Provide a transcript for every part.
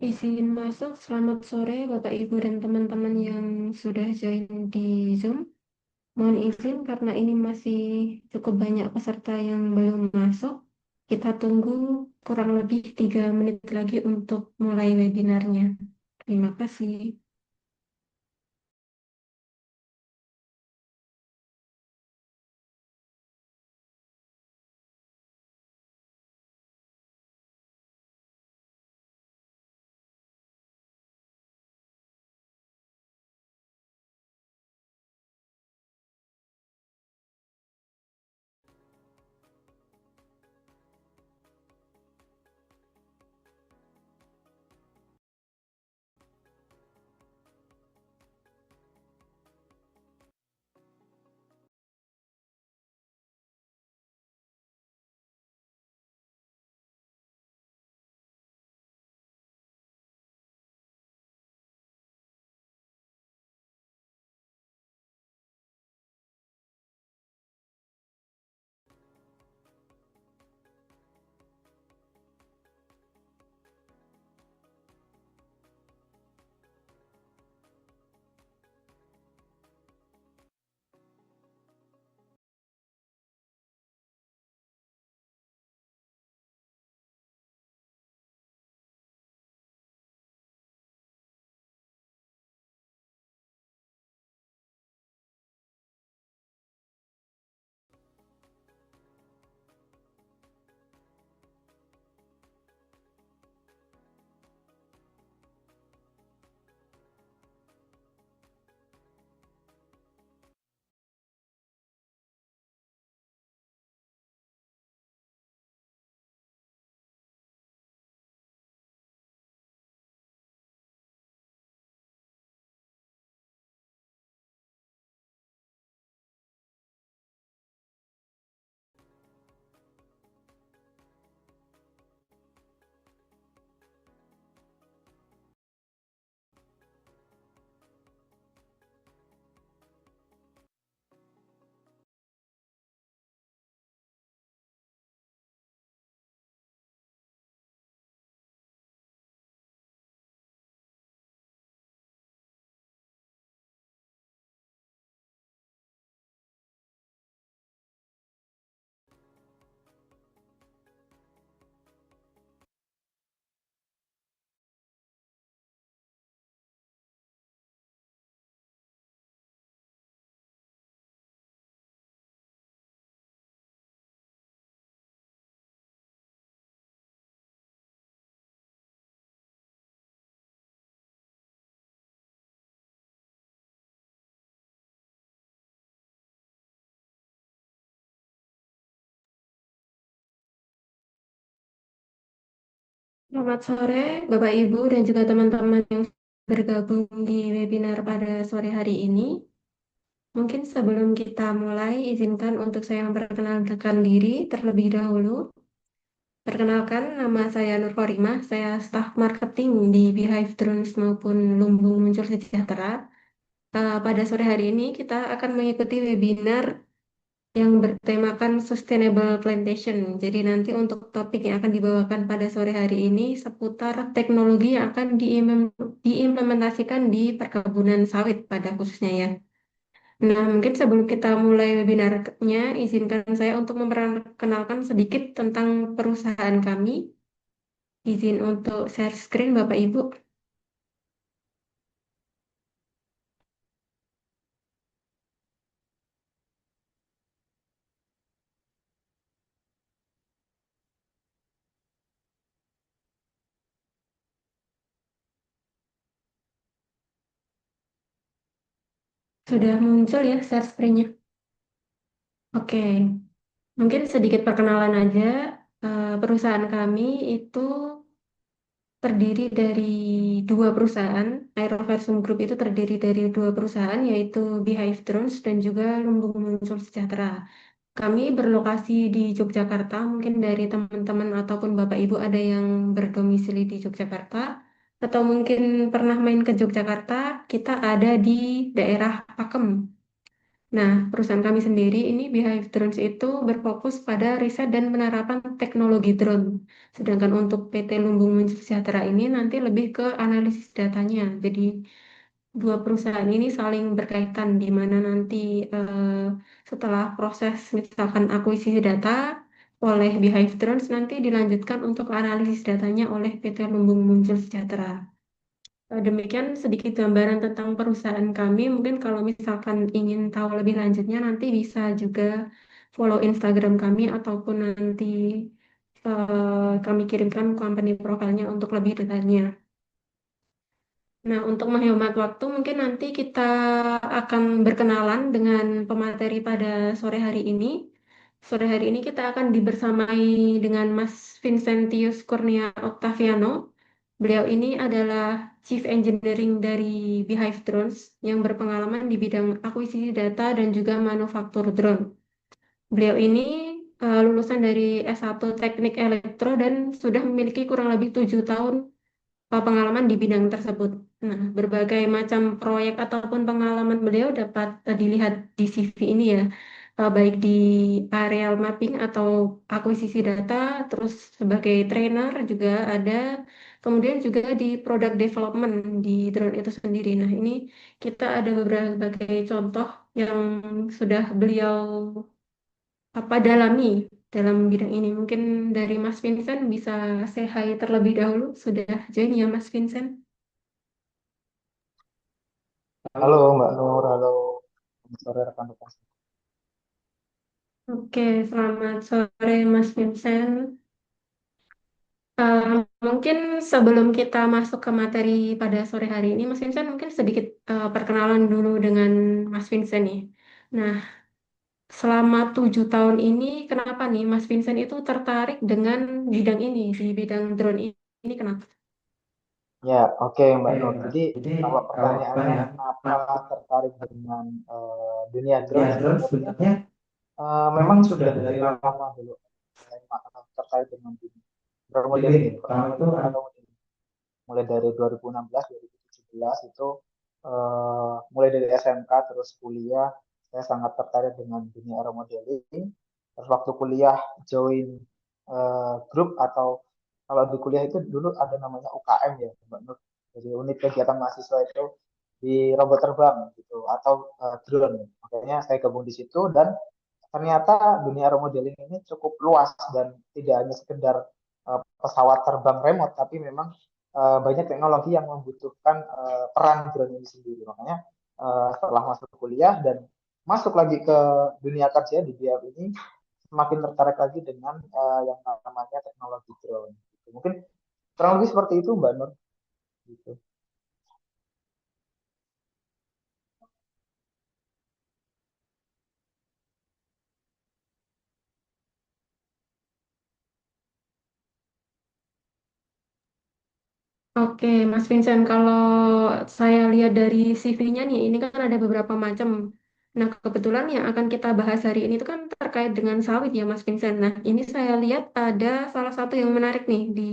Izin masuk, selamat sore Bapak Ibu dan teman-teman yang sudah join di Zoom. Mohon izin karena ini masih cukup banyak peserta yang belum masuk. Kita tunggu kurang lebih 3 menit lagi untuk mulai webinarnya. Terima kasih. Selamat sore Bapak Ibu dan juga teman-teman yang bergabung di webinar pada sore hari ini. Mungkin sebelum kita mulai, izinkan untuk saya memperkenalkan diri terlebih dahulu. Perkenalkan, nama saya Nur Khorimah, saya staf marketing di Beehive Drones maupun Lumbung Muncul Sejahtera. Pada sore hari ini kita akan mengikuti webinar yang bertemakan Sustainable Plantation. Jadi nanti untuk topik yang akan dibawakan pada sore hari ini seputar teknologi yang akan diimplementasikan di perkebunan sawit pada khususnya ya. Nah, mungkin sebelum kita mulai webinarnya, izinkan saya untuk memperkenalkan sedikit tentang perusahaan kami. Izin untuk share screen, Bapak Ibu. Sudah muncul ya share screen-nya. Oke, mungkin sedikit perkenalan aja. Perusahaan kami itu terdiri dari dua perusahaan. Aeroversum Group itu terdiri dari dua perusahaan, yaitu Beehive Drones dan juga Lumbung Muncul Sejahtera. Kami berlokasi di Yogyakarta. Mungkin dari teman-teman ataupun Bapak Ibu ada yang berdomisili di Yogyakarta, atau mungkin pernah main ke Yogyakarta, kita ada di daerah Pakem. Nah, perusahaan kami sendiri ini Beehive Drones itu berfokus pada riset dan penerapan teknologi drone. Sedangkan untuk PT Lumbung Muncul Sejahtera ini nanti lebih ke analisis datanya. Jadi dua perusahaan ini saling berkaitan di mana nanti setelah proses misalkan akuisisi data oleh Beehive Drones nanti dilanjutkan untuk analisis datanya oleh PT Lumbung Muncul Sejahtera. Demikian sedikit gambaran tentang perusahaan kami. Mungkin kalau misalkan ingin tahu lebih lanjutnya nanti bisa juga follow Instagram kami ataupun nanti kami kirimkan company profilnya untuk lebih detailnya. Nah, untuk menghemat waktu, mungkin nanti kita akan berkenalan dengan pemateri pada sore hari ini. Sore hari ini kita akan dibersamai dengan Mas Vincentius Kurnia Octaviano. Beliau ini adalah Chief Engineering dari Beehive Drones yang berpengalaman di bidang akuisisi data dan juga manufaktur drone. Beliau ini lulusan dari S1 Teknik Elektro dan sudah memiliki kurang lebih 7 tahun pengalaman di bidang tersebut. Nah, berbagai macam proyek ataupun pengalaman beliau dapat dilihat di CV ini ya, baik di areal mapping atau akuisisi data, terus sebagai trainer juga ada, kemudian juga di product development di drone itu sendiri. Nah, ini kita ada beberapa contoh yang sudah beliau dalami dalam bidang ini. Mungkin dari Mas Vincent bisa say hi terlebih dahulu. Sudah join ya Mas Vincent? Halo Mbak Nur, halo. Selamat sore rekan-rekan. Oke, selamat sore Mas Vincent. Eh, Mungkin sebelum kita masuk ke materi pada sore hari ini, Mas Vincent mungkin sedikit perkenalan dulu dengan Mas Vincent nih. Nah, selama 7 tahun ini, kenapa nih Mas Vincent itu tertarik dengan bidang ini, di bidang drone ini kenapa? Ya, oke Mbak Nur. Jadi kalau pertanyaannya kenapa tertarik dengan dunia drone sebenarnya memang sudah dari lama dulu saya tertarik dengan dunia drone modeling ya. Pertama itu aeromodeling. Mulai dari 2016, 2017 itu mulai dari SMK terus kuliah saya sangat tertarik dengan dunia aeromodeling. Terus waktu kuliah join grup atau kalau di kuliah itu dulu ada namanya UKM ya Mbak Nur. Jadi unit kegiatan mahasiswa itu di robot terbang gitu atau drone. Makanya saya gabung di situ dan ternyata dunia aeromodeling ini cukup luas dan tidak hanya sekedar pesawat terbang remote tapi memang banyak teknologi yang membutuhkan peran drone ini sendiri. Makanya setelah masuk kuliah dan masuk lagi ke dunia kerja di BF ini semakin tertarik lagi dengan yang namanya teknologi drone. Gitu. Mungkin kurang lebih seperti itu Mbak Nur. Gitu. Oke, Mas Vincent, kalau saya lihat dari CV-nya nih, ini kan ada beberapa macam. Nah, kebetulan yang akan kita bahas hari ini itu kan terkait dengan sawit ya, Mas Vincent. Nah, ini saya lihat ada salah satu yang menarik nih di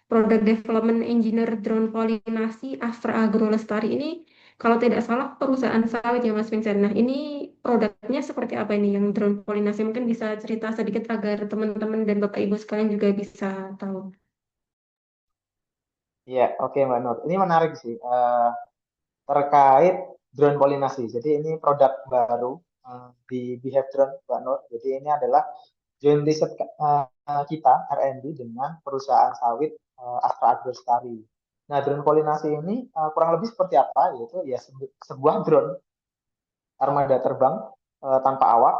Product Development Engineer Drone Polinasi Astra Agro Lestari ini. Kalau tidak salah perusahaan sawit ya, Mas Vincent. Nah, ini produknya seperti apa ini yang drone polinasi? Mungkin bisa cerita sedikit agar teman-teman dan Bapak Ibu sekalian juga bisa tahu. Iya, oke Mbak Nur. Ini menarik sih terkait drone polinasi. Jadi ini produk baru di Behave Drone Mbak Nur. Jadi ini adalah joint riset kita R&D dengan perusahaan sawit Astra Agrostari. Nah, drone polinasi ini kurang lebih seperti apa? Yaitu ya sebuah drone armada terbang tanpa awak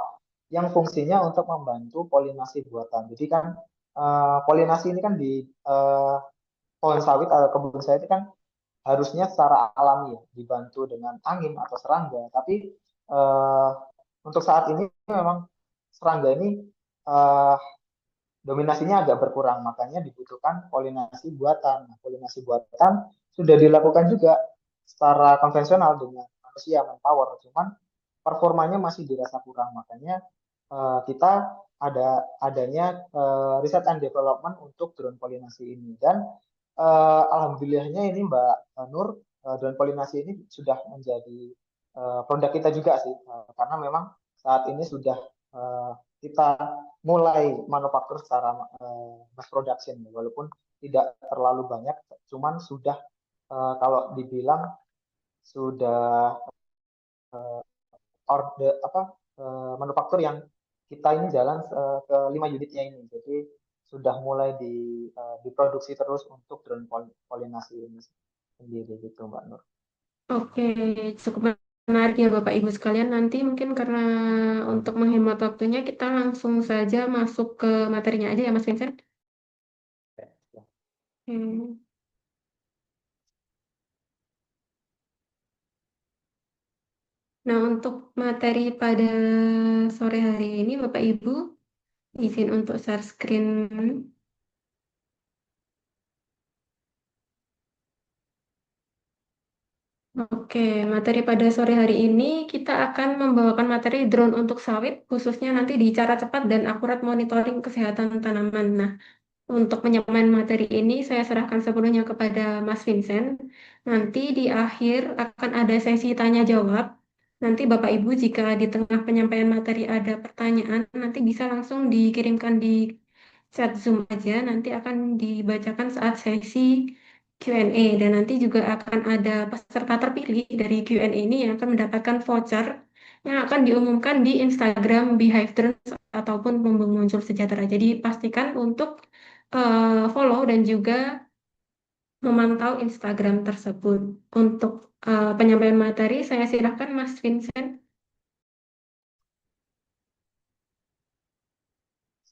yang fungsinya untuk membantu polinasi buatan. Jadi kan polinasi ini kan di uh, pohon sawit atau kebun sawit itu kan harusnya secara alami ya, dibantu dengan angin atau serangga. Tapi uh, untuk saat ini memang serangga ini uh, dominasinya agak berkurang, makanya dibutuhkan polinasi buatan. Nah, polinasi buatan sudah dilakukan juga secara konvensional dengan manusia manpower, cuman performanya masih dirasa kurang. Makanya kita adanya riset and development untuk drone polinasi ini dan alhamdulillahnya ini Mbak Nur drone polinasi ini sudah menjadi produk kita juga sih, karena memang saat ini sudah kita mulai manufaktur secara mass production, walaupun tidak terlalu banyak, cuman sudah kalau dibilang sudah order apa manufaktur yang kita ini jalan ke 5 unitnya ini, jadi sudah mulai diproduksi terus untuk drone polinasi ini sendiri gitu Mbak Nur. Oke, cukup menarik ya Bapak Ibu sekalian. Nanti mungkin karena untuk menghemat waktunya, kita langsung saja masuk ke materinya aja ya Mas Vincent. Ya. Hmm. Nah, untuk materi pada sore hari ini, Bapak Ibu, izin untuk share screen. Oke, materi pada sore hari ini kita akan membawakan materi drone untuk sawit, khususnya nanti di cara cepat dan akurat monitoring kesehatan tanaman. Nah, untuk menyampaikan materi ini, saya serahkan sepenuhnya kepada Mas Vincent. Nanti di akhir akan ada sesi tanya jawab. Nanti Bapak Ibu jika di tengah penyampaian materi ada pertanyaan, nanti bisa langsung dikirimkan di chat Zoom aja. Nanti akan dibacakan saat sesi Q&A. Dan nanti juga akan ada peserta terpilih dari Q&A ini yang akan mendapatkan voucher yang akan diumumkan di Instagram Beehive Drones ataupun Lumbung Muncul Sejahtera. Jadi pastikan untuk follow dan juga memantau Instagram tersebut. Untuk penyampaian materi, saya silakan Mas Vincent.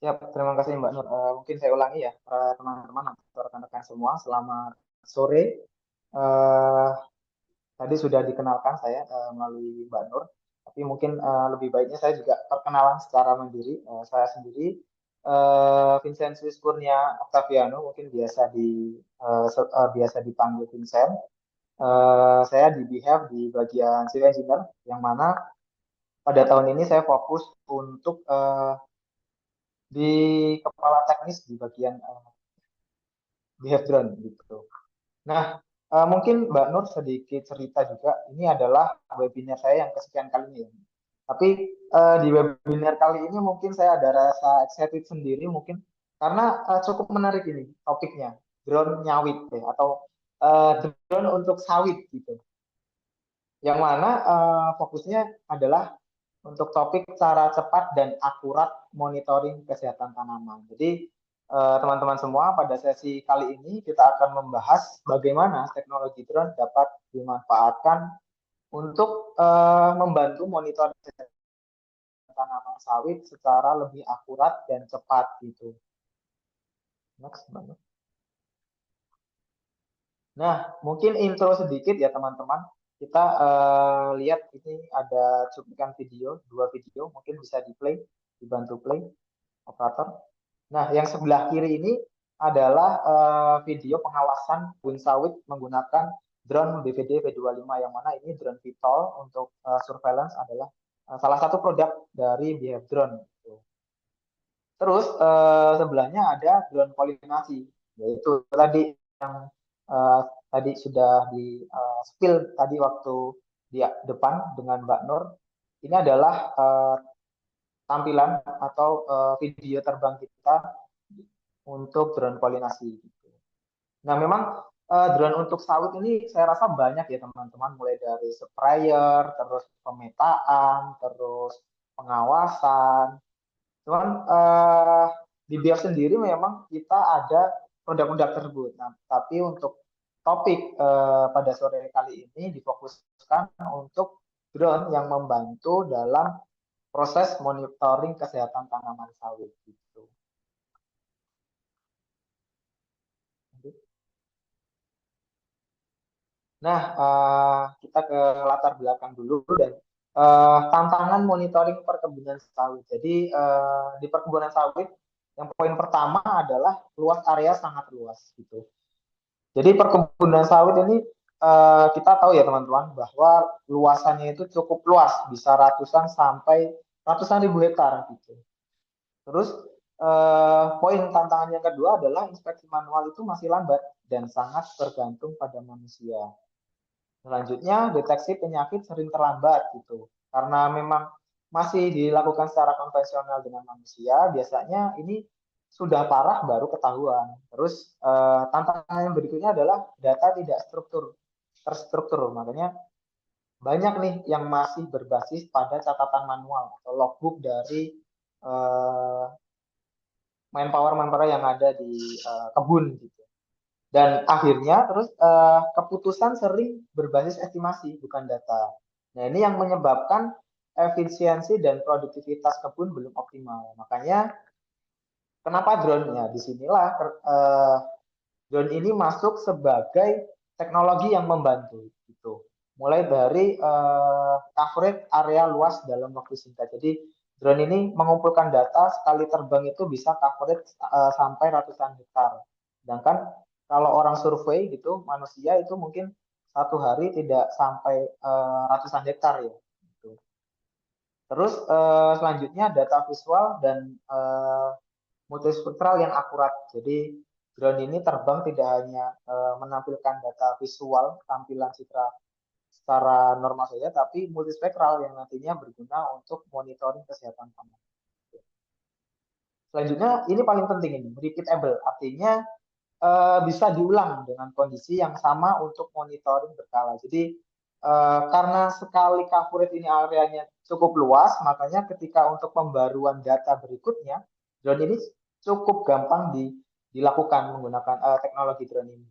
Siap, terima kasih Mbak Nur. Mungkin saya ulangi ya, teman-teman atau rekan-rekan semua, selamat sore. Eh, Tadi sudah dikenalkan saya melalui Mbak Nur, tapi mungkin lebih baiknya saya juga perkenalan secara mandiri. Saya sendiri Vincentius Kurnia Octaviano, mungkin biasa dipanggil Vincent. Saya di Behave di bagian civil engineer, yang mana pada tahun ini saya fokus untuk di kepala teknis di bagian Behave Drone gitu. Nah, mungkin Mbak Nur sedikit cerita juga. Ini adalah webinar saya yang kesekian kalinya ya. Tapi di webinar kali ini mungkin saya ada rasa excited sendiri mungkin karena cukup menarik ini topiknya, drone nyawit ya, atau drone untuk sawit gitu. Yang mana fokusnya adalah untuk topik cara cepat dan akurat monitoring kesehatan tanaman. Jadi teman-teman semua, pada sesi kali ini kita akan membahas bagaimana teknologi drone dapat dimanfaatkan untuk membantu monitoring kesehatan tanaman sawit secara lebih akurat dan cepat gitu. Next, nah, mungkin intro sedikit ya teman-teman. Kita lihat ini ada cuplikan video, 2 video, mungkin bisa di play, dibantu play operator. Nah, yang sebelah kiri ini adalah video pengawasan kebun sawit menggunakan drone BVD V25, yang mana ini drone Vitol untuk surveillance adalah salah satu produk dari Behave Drone. Gitu. Terus sebelahnya ada drone polinasi, yaitu tadi yang eh, tadi sudah di spill tadi waktu di depan dengan Mbak Nur. Ini adalah tampilan atau video terbang kita untuk drone polinasi. Gitu. Nah, memang drone untuk sawit ini saya rasa banyak ya teman-teman, mulai dari sprayer, terus pemetaan, terus pengawasan. Cuman di BIOS sendiri memang kita ada produk-produk tersebut. Nah, tapi untuk topik pada sore kali ini difokuskan untuk drone yang membantu dalam proses monitoring kesehatan tanaman sawit gitu. Nah, kita ke latar belakang dulu dan tantangan monitoring perkebunan sawit. Jadi di perkebunan sawit yang poin pertama adalah luas area sangat luas gitu. Jadi perkebunan sawit ini kita tahu ya teman-teman bahwa luasannya itu cukup luas, bisa ratusan sampai ratusan ribu hektar gitu. Terus poin tantangan yang kedua adalah inspeksi manual itu masih lambat dan sangat tergantung pada manusia. Selanjutnya, deteksi penyakit sering terlambat gitu. Karena memang masih dilakukan secara konvensional dengan manusia, biasanya ini sudah parah baru ketahuan. Terus tantangan yang berikutnya adalah data tidak terstruktur. Makanya banyak nih yang masih berbasis pada catatan manual atau logbook dari eh, manpower yang ada di kebun gitu. Dan akhirnya terus keputusan sering berbasis estimasi bukan data. Nah, ini yang menyebabkan efisiensi dan produktivitas kebun belum optimal. Makanya kenapa drone? Ya, disinilah drone ini masuk sebagai teknologi yang membantu gitu. Mulai dari coverage area luas dalam waktu singkat. Jadi drone ini mengumpulkan data sekali terbang itu bisa coverage sampai ratusan hektar. Sedangkan kalau orang survei gitu manusia itu mungkin satu hari tidak sampai ratusan hektar ya. Gitu. Terus selanjutnya data visual dan multispektral yang akurat. Jadi drone ini terbang tidak hanya menampilkan data visual, tampilan citra secara normal saja, tapi multispektral yang nantinya berguna untuk monitoring kesehatan tanah. Selanjutnya, ini paling penting ini, repeatable, artinya bisa diulang dengan kondisi yang sama untuk monitoring berkala. Jadi karena sekali coverage ini areanya cukup luas, makanya ketika untuk pembaruan data berikutnya, drone ini cukup gampang dilakukan menggunakan teknologi drone ini.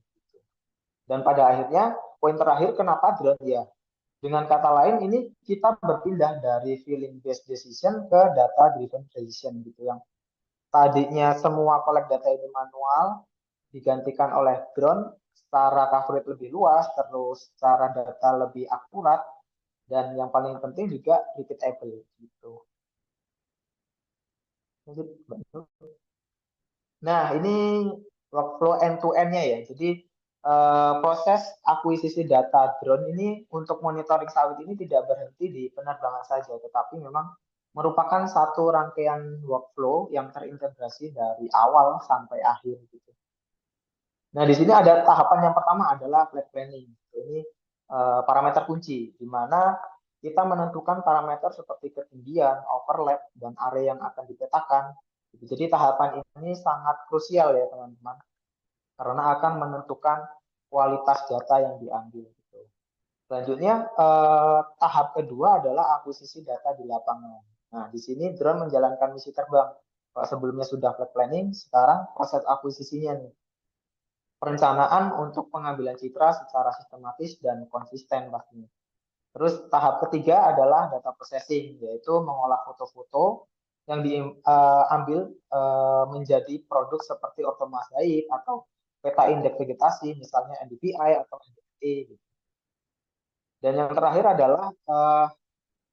Dan pada akhirnya, poin terakhir kenapa drone ya? Dengan kata lain, ini kita berpindah dari feeling based decision ke data driven decision gitu, yang tadinya semua collect data ini manual digantikan oleh drone secara coverage lebih luas, terus secara data lebih akurat, dan yang paling penting juga repeatable gitu. Nah, ini workflow end to end-nya ya. Jadi proses akuisisi data drone ini untuk monitoring sawit ini tidak berhenti di penerbangan saja, tetapi memang merupakan satu rangkaian workflow yang terintegrasi dari awal sampai akhir gitu. Nah, di sini ada tahapan yang pertama adalah flight planning. Ini parameter kunci, di mana kita menentukan parameter seperti ketinggian, overlap, dan area yang akan dipetakan. Jadi tahapan ini sangat krusial ya teman-teman, karena akan menentukan kualitas data yang diambil. Gitu. Selanjutnya tahap kedua adalah akuisisi data di lapangan. Nah, di sini drone menjalankan misi terbang. Kalau sebelumnya sudah flight planning, sekarang proses akuisisinya nih, perencanaan untuk pengambilan citra secara sistematis dan konsisten pastinya. Terus tahap ketiga adalah data processing, yaitu mengolah foto-foto yang diambil menjadi produk seperti otomasaid atau peta indeks vegetasi, misalnya NDVI atau NDVI. Dan yang terakhir adalah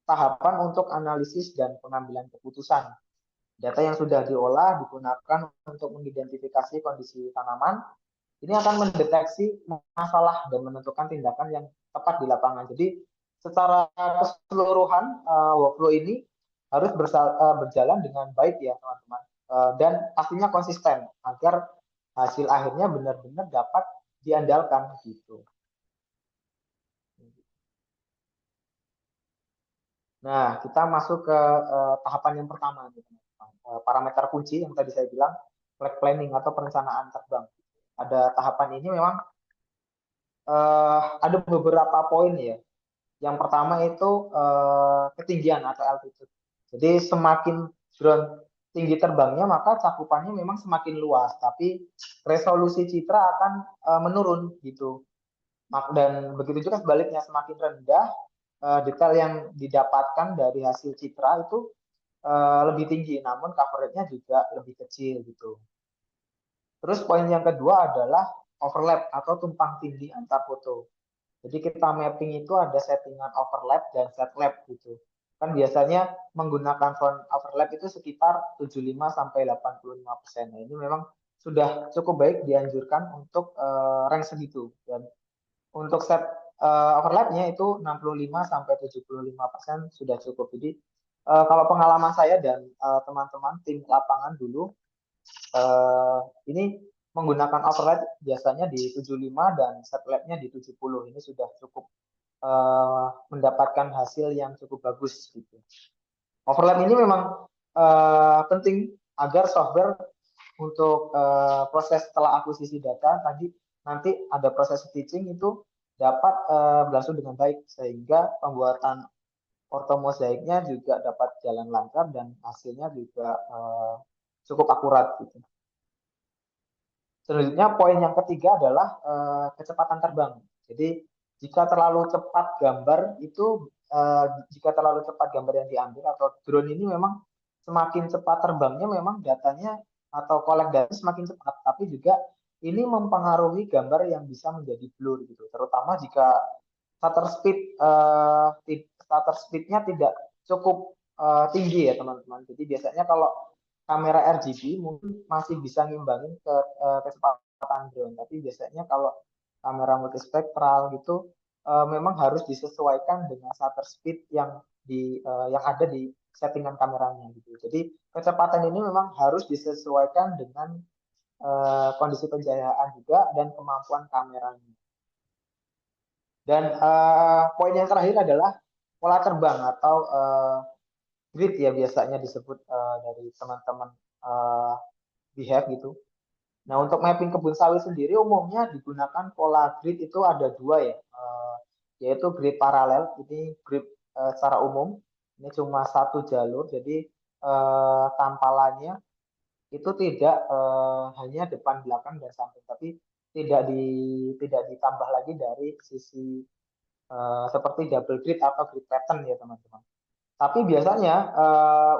tahapan untuk analisis dan pengambilan keputusan. Data yang sudah diolah digunakan untuk mengidentifikasi kondisi tanaman. Ini akan mendeteksi masalah dan menentukan tindakan yang tepat di lapangan. Jadi secara keseluruhan workflow ini harus berjalan dengan baik ya teman-teman. Dan pastinya konsisten agar hasil akhirnya benar-benar dapat diandalkan gitu. Nah, kita masuk ke tahapan yang pertama nih, teman-teman. Parameter kunci yang tadi saya bilang, flight planning atau perencanaan terbang. Ada tahapan ini memang ada beberapa poin ya. Yang pertama itu ketinggian atau altitude. Jadi semakin drone tinggi terbangnya maka cakupannya memang semakin luas, tapi resolusi citra akan menurun gitu. Dan begitu juga sebaliknya, semakin rendah detail yang didapatkan dari hasil citra itu lebih tinggi, namun coveragenya juga lebih kecil gitu. Terus poin yang kedua adalah overlap atau tumpang tindih antar foto. Jadi kita mapping itu ada settingan overlap dan setlap gitu. Kan biasanya menggunakan font overlap itu sekitar 75 sampai 85%. Nah, ini memang sudah cukup baik dianjurkan untuk rank segitu. Dan untuk set overlapnya itu 65 sampai 75% sudah cukup. Jadi kalau pengalaman saya dan teman-teman tim lapangan dulu ini menggunakan overlay biasanya di 75 dan satellite-nya di 70. Ini sudah cukup mendapatkan hasil yang cukup bagus gitu. Overlap ini memang penting agar software untuk proses setelah akuisisi data tadi nanti ada proses stitching itu dapat berlangsung dengan baik sehingga pembuatan ortomozaiknya juga dapat jalan lancar dan hasilnya juga cukup akurat gitu. Selanjutnya poin yang ketiga adalah kecepatan terbang. Jadi jika terlalu cepat gambar itu jika terlalu cepat gambar yang diambil atau drone ini memang semakin cepat terbangnya memang datanya atau collect data semakin cepat, tapi juga ini mempengaruhi gambar yang bisa menjadi blur gitu. Terutama jika shutter speed shutter speednya tidak cukup tinggi ya teman-teman. Jadi biasanya kalau kamera RGB mungkin masih bisa ngimbangin kecepatan drone, tapi biasanya kalau kamera multispektral gitu memang harus disesuaikan dengan shutter speed yang ada di settingan kameranya gitu. Jadi kecepatan ini memang harus disesuaikan dengan kondisi pencahayaan juga dan kemampuan kameranya. Dan poin yang terakhir adalah pola terbang atau grid ya biasanya disebut dari teman-teman uh, BHAG gitu. Nah untuk mapping kebun sawit sendiri umumnya digunakan pola grid itu ada dua ya, yaitu grid paralel. Ini grid secara umum ini cuma satu jalur, jadi tampalannya itu tidak hanya depan belakang dan samping, tapi tidak ditambah lagi dari sisi seperti double grid atau grid pattern ya teman-teman. Tapi biasanya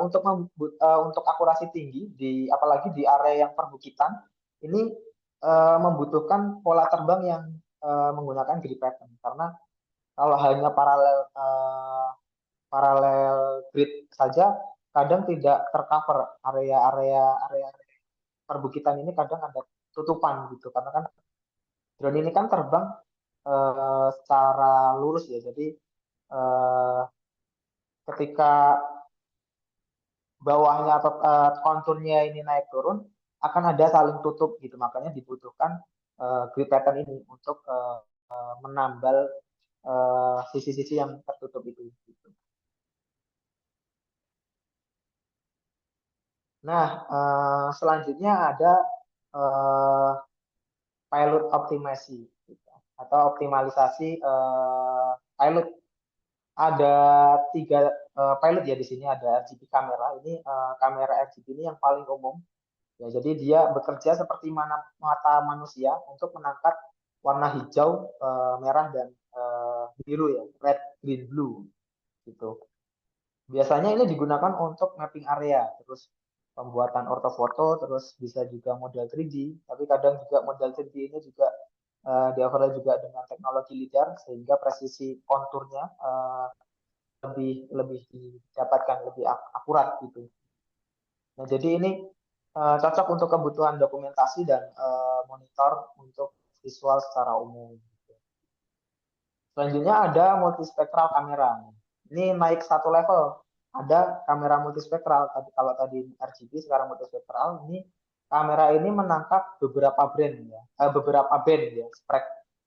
untuk akurasi tinggi apalagi di area yang perbukitan ini membutuhkan pola terbang yang menggunakan grid pattern karena kalau hanya paralel grid saja kadang tidak tercover area perbukitan ini kadang ada tutupan gitu karena kan drone ini kan terbang secara lurus ya jadi eh, ketika bawahnya atau konturnya ini naik turun akan ada saling tutup gitu makanya dibutuhkan grid pattern ini untuk menambal sisi-sisi yang tertutup itu gitu. Nah selanjutnya ada uh, pilot optimasi gitu, atau optimalisasi pilot ada tiga pilot ya di sini ada RGB kamera ini kamera RGB ini yang paling umum. Ya, jadi dia bekerja seperti mata manusia untuk menangkap warna hijau, merah dan biru ya, red, green, blue gitu. Biasanya ini digunakan untuk mapping area, terus pembuatan ortofoto, terus bisa juga model 3D, tapi kadang juga model 3D ini juga di overlay juga dengan teknologi LiDAR sehingga presisi konturnya lebih lebih didapatkan lebih akurat gitu. Nah, jadi ini cocok untuk kebutuhan dokumentasi dan monitor untuk visual secara umum. Selanjutnya ada multispektral kamera. Ini naik satu level. Ada kamera multispektral. Kalau tadi RGB, sekarang multispektral. Ini kamera ini menangkap beberapa brand ya, beberapa band ya,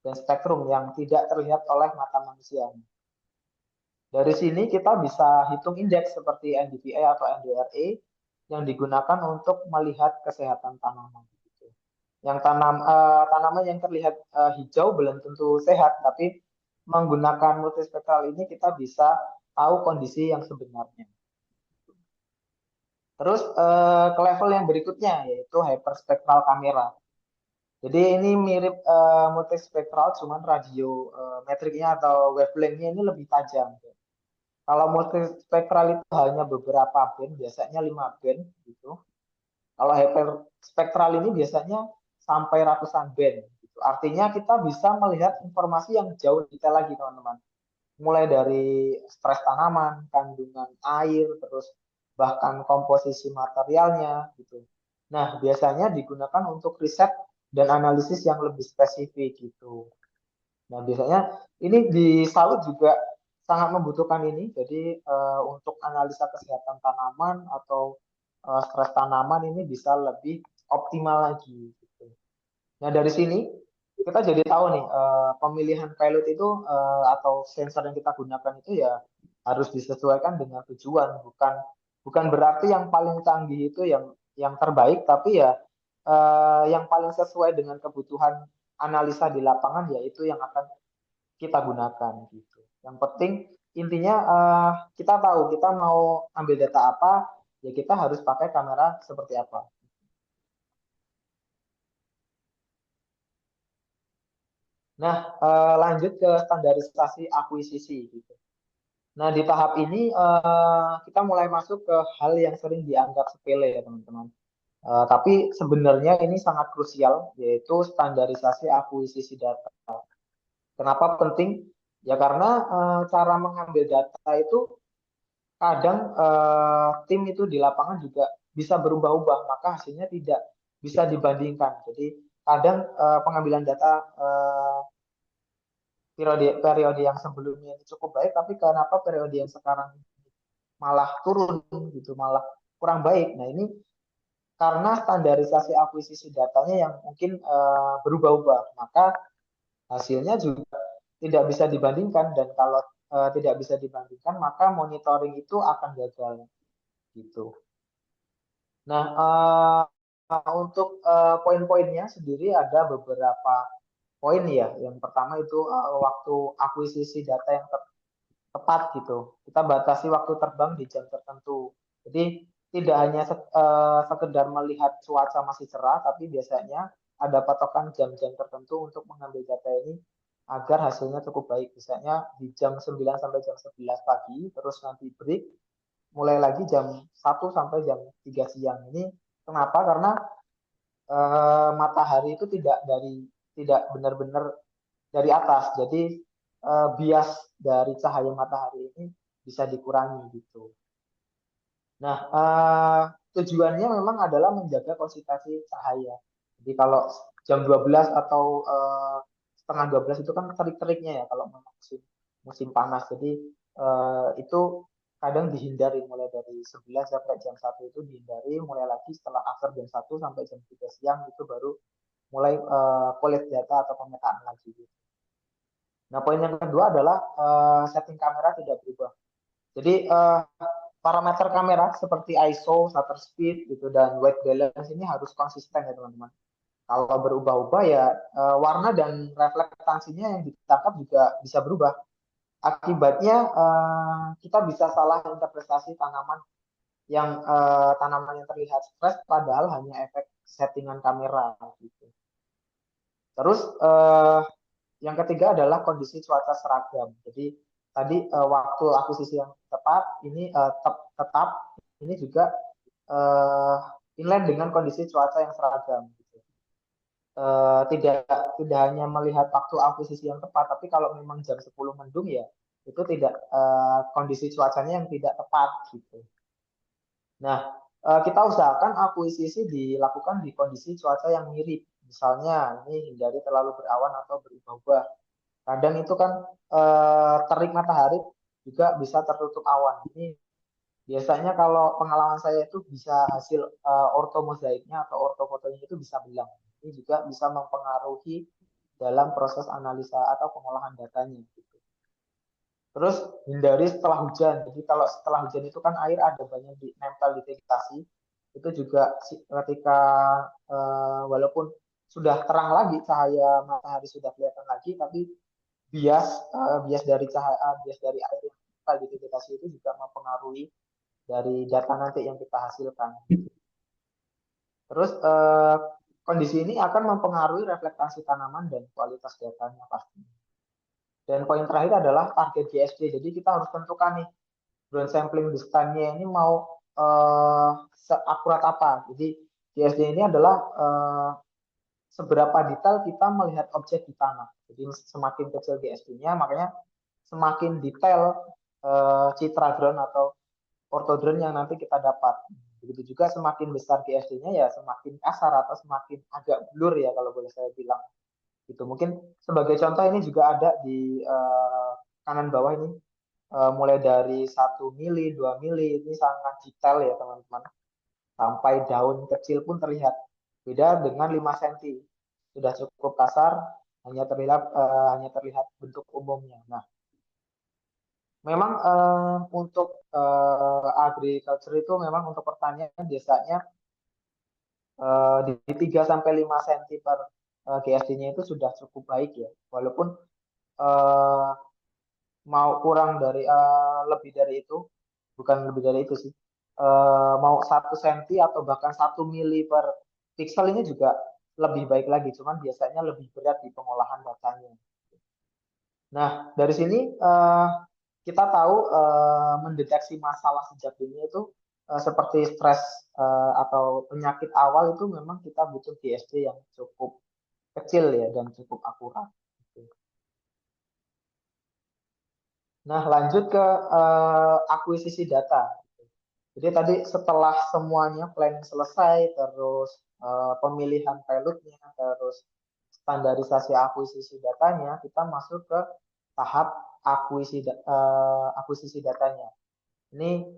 dan spektrum yang tidak terlihat oleh mata manusia. Dari sini kita bisa hitung indeks seperti NDVI atau NDRE yang digugakan untuk melihat kesehatan tanaman. Yang tanaman yang terlihat hijau belum tentu sehat, tapi menggunakan multispektral ini kita bisa tahu kondisi yang sebenarnya. Terus ke level yang berikutnya yaitu hyperspektral kamera. Jadi ini mirip multispektral, cuman radio metriknya atau wavelengthnya ini lebih tajam. Kalau multispektral itu hanya beberapa band, biasanya 5 band gitu. Kalau hyperspektral ini biasanya sampai ratusan band. Gitu. Artinya kita bisa melihat informasi yang jauh detail lagi teman-teman. Mulai dari stres tanaman, kandungan air, terus bahkan komposisi materialnya gitu. Nah, biasanya digunakan untuk riset dan analisis yang lebih spesifik gitu. Nah, biasanya ini di sawit juga sangat membutuhkan ini. Jadi untuk analisa kesehatan tanaman atau stres tanaman ini bisa lebih optimal lagi. Gitu. Nah, dari sini kita jadi tahu nih pemilihan pilot itu atau sensor yang kita gunakan itu ya harus disesuaikan dengan tujuan, bukan bukan berarti yang paling canggih itu yang terbaik, tapi ya yang paling sesuai dengan kebutuhan analisa di lapangan ya itu yang akan kita gunakan gitu. Yang penting intinya kita tahu kita mau ambil data apa, ya kita harus pakai kamera seperti apa. Nah, lanjut ke standarisasi akuisisi gitu. Nah, di tahap ini kita mulai masuk ke hal yang sering dianggap sepele ya teman-teman. Tapi sebenarnya ini sangat krusial, yaitu standarisasi akuisisi data. Kenapa penting? Ya karena cara mengambil data itu kadang tim itu di lapangan juga bisa berubah-ubah, maka hasilnya tidak bisa dibandingkan. Jadi kadang pengambilan data periode yang sebelumnya itu cukup baik, tapi kenapa periode yang sekarang malah turun gitu, malah kurang baik. Nah ini karena standarisasi akuisisi datanya yang mungkin berubah-ubah, maka hasilnya juga tidak bisa dibandingkan dan kalau tidak bisa dibandingkan maka monitoring itu akan gagal gitu. Nah untuk poin-poinnya sendiri ada beberapa poin ya. Yang pertama itu waktu akuisisi data yang tepat gitu. Kita batasi waktu terbang di jam tertentu. Jadi tidak hanya sekedar melihat cuaca masih cerah, tapi biasanya ada patokan jam-jam tertentu untuk mengambil data ini agar hasilnya cukup baik. Misalnya di jam 9 sampai jam 11 pagi, terus nanti break, mulai lagi jam 1 sampai jam 3 siang. Ini kenapa? Karena matahari itu tidak benar-benar dari atas. Jadi bias dari cahaya matahari ini bisa dikurangi gitu. Nah, tujuannya memang adalah menjaga konsistensi cahaya. Jadi kalau jam 12 atau setengah 12 itu kan terik-teriknya ya kalau memang musim panas. Jadi itu kadang dihindari mulai dari 11 sampai jam 1 itu dihindari, mulai lagi setelah akhir jam 1 sampai jam 3 siang itu baru mulai collect data atau pemetaan lagi. Nah, poin yang kedua adalah setting kamera tidak berubah. Jadi parameter kamera seperti ISO, shutter speed gitu dan white balance ini harus konsisten ya teman-teman. Kalau berubah-ubah ya warna dan reflektasinya yang ditangkap juga bisa berubah. Akibatnya kita bisa salah interpretasi tanaman yang terlihat fresh padahal hanya efek settingan kamera gitu. Terus yang ketiga adalah kondisi cuaca seragam. Jadi tadi waktu akuisisi yang tepat ini tetap ini juga uh, inline dengan kondisi cuaca yang seragam. Gitu. Tidak tidak hanya melihat waktu akuisisi yang tepat, tapi kalau memang jam 10 mendung ya itu tidak kondisi cuacanya yang tidak tepat gitu. Nah, kita usahakan akuisisi dilakukan di kondisi cuaca yang mirip. Misalnya ini hindari terlalu berawan atau berubah-ubah. Kadang itu kan terik matahari juga bisa tertutup awan. Ini biasanya kalau pengalaman saya itu bisa hasil orto mozaiknya atau ortofotonya itu bisa bilang. Ini juga bisa mempengaruhi dalam proses analisa atau pengolahan datanya. Gitu. Terus hindari setelah hujan. Jadi kalau setelah hujan itu kan air ada banyak nempel di vegetasi. Itu juga ketika walaupun sudah terang lagi cahaya matahari sudah kelihatan lagi, tapi bias dari bias dari air yang nempel di vegetasi itu juga mempengaruhi dari data nanti yang kita hasilkan. Terus kondisi ini akan mempengaruhi reflektasi tanaman dan kualitas datanya pastinya. Dan poin terakhir adalah target GSD. Jadi kita harus tentukan nih ground sampling distance-nya ini mau seakurat apa. Jadi GSD ini adalah seberapa detail kita melihat objek di tanah. Jadi semakin kecil GSD-nya, makanya semakin detail citra drone atau ortho drone yang nanti kita dapat. Begitu juga semakin besar GSD-nya ya semakin kasar atau semakin agak blur ya kalau boleh saya bilang. Gitu. Mungkin sebagai contoh ini juga ada di kanan bawah ini mulai dari 1 mili, 2 mili ini sangat detail ya teman-teman. Sampai daun kecil pun terlihat. Beda dengan 5 cm. sudah cukup kasar, hanya terlihat bentuk umumnya. Nah, memang untuk agriculture itu memang untuk pertanian biasanya di 3 sampai 5 cm per GSD-nya itu sudah cukup baik ya. Walaupun eh, mau kurang dari lebih dari itu, bukan lebih dari itu sih. Mau 1 cm atau bahkan 1 mili per pixel ini juga lebih baik lagi, cuman biasanya lebih berat di pengolahan datanya. Nah, dari sini kita tahu mendeteksi masalah sejak dini itu seperti stres atau penyakit awal itu memang kita butuh GSD yang cukup kecil ya dan cukup akurat. Nah, lanjut ke akuisisi data. Jadi tadi setelah semuanya planning selesai, terus pemilihan pilotnya, terus standarisasi akuisisi datanya, kita masuk ke tahap akuisisi datanya. Ini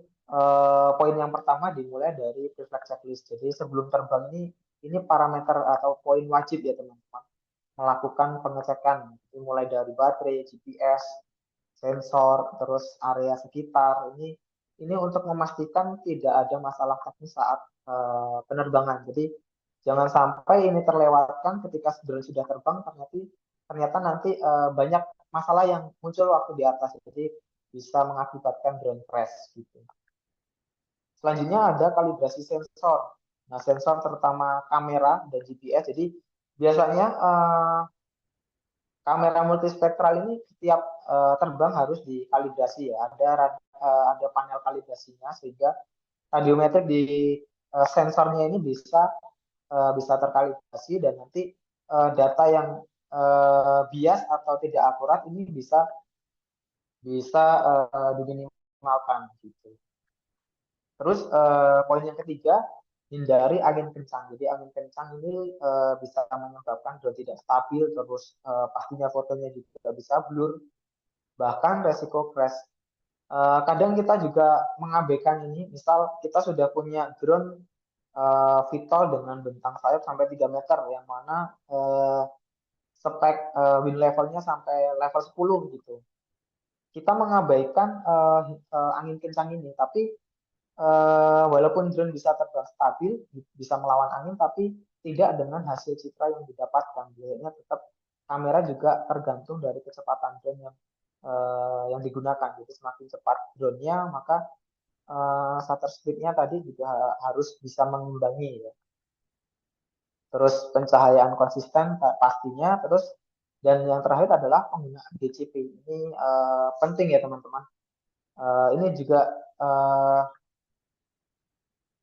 poin yang pertama dimulai dari preflight checklist. Jadi sebelum terbang ini parameter atau poin wajib ya teman-teman, melakukan pengecekan. Jadi mulai dari baterai, GPS, sensor, terus area sekitar. Ini untuk memastikan tidak ada masalah teknis saat penerbangan. Jadi jangan sampai ini terlewatkan ketika drone sudah terbang, ternyata nanti banyak masalah yang muncul waktu di atas. Jadi bisa mengakibatkan drone crash gitu. Selanjutnya ada kalibrasi sensor. Nah, sensor terutama kamera dan GPS. Jadi biasanya kamera multispektral ini setiap terbang harus dikalibrasi ya. Ada panel kalibrasinya sehingga radiometrik di sensornya ini bisa terkalibrasi dan nanti data yang bias atau tidak akurat ini bisa bisa diminimalkan gitu. Terus poin yang ketiga, hindari angin kencang. Jadi angin kencang ini bisa menyebabkan drone tidak stabil, terus pastinya fotonya juga bisa blur, bahkan resiko crash. Kadang kita juga mengabaikan ini, misal kita sudah punya drone VTOL dengan bentang sayap sampai 3 meter, yang mana spek wind levelnya sampai level 10 gitu. Kita mengabaikan angin kencang ini, tapi walaupun drone bisa terbang stabil, bisa melawan angin, tapi tidak dengan hasil citra yang didapatkan. Biasanya tetap kamera juga tergantung dari kecepatan drone yang digunakan. Jadi semakin cepat drone-nya, maka shutter speed-nya tadi juga harus bisa mengimbangi ya. Terus pencahayaan konsisten pastinya, terus dan yang terakhir adalah penggunaan DCP. Ini penting ya teman-teman. Ini juga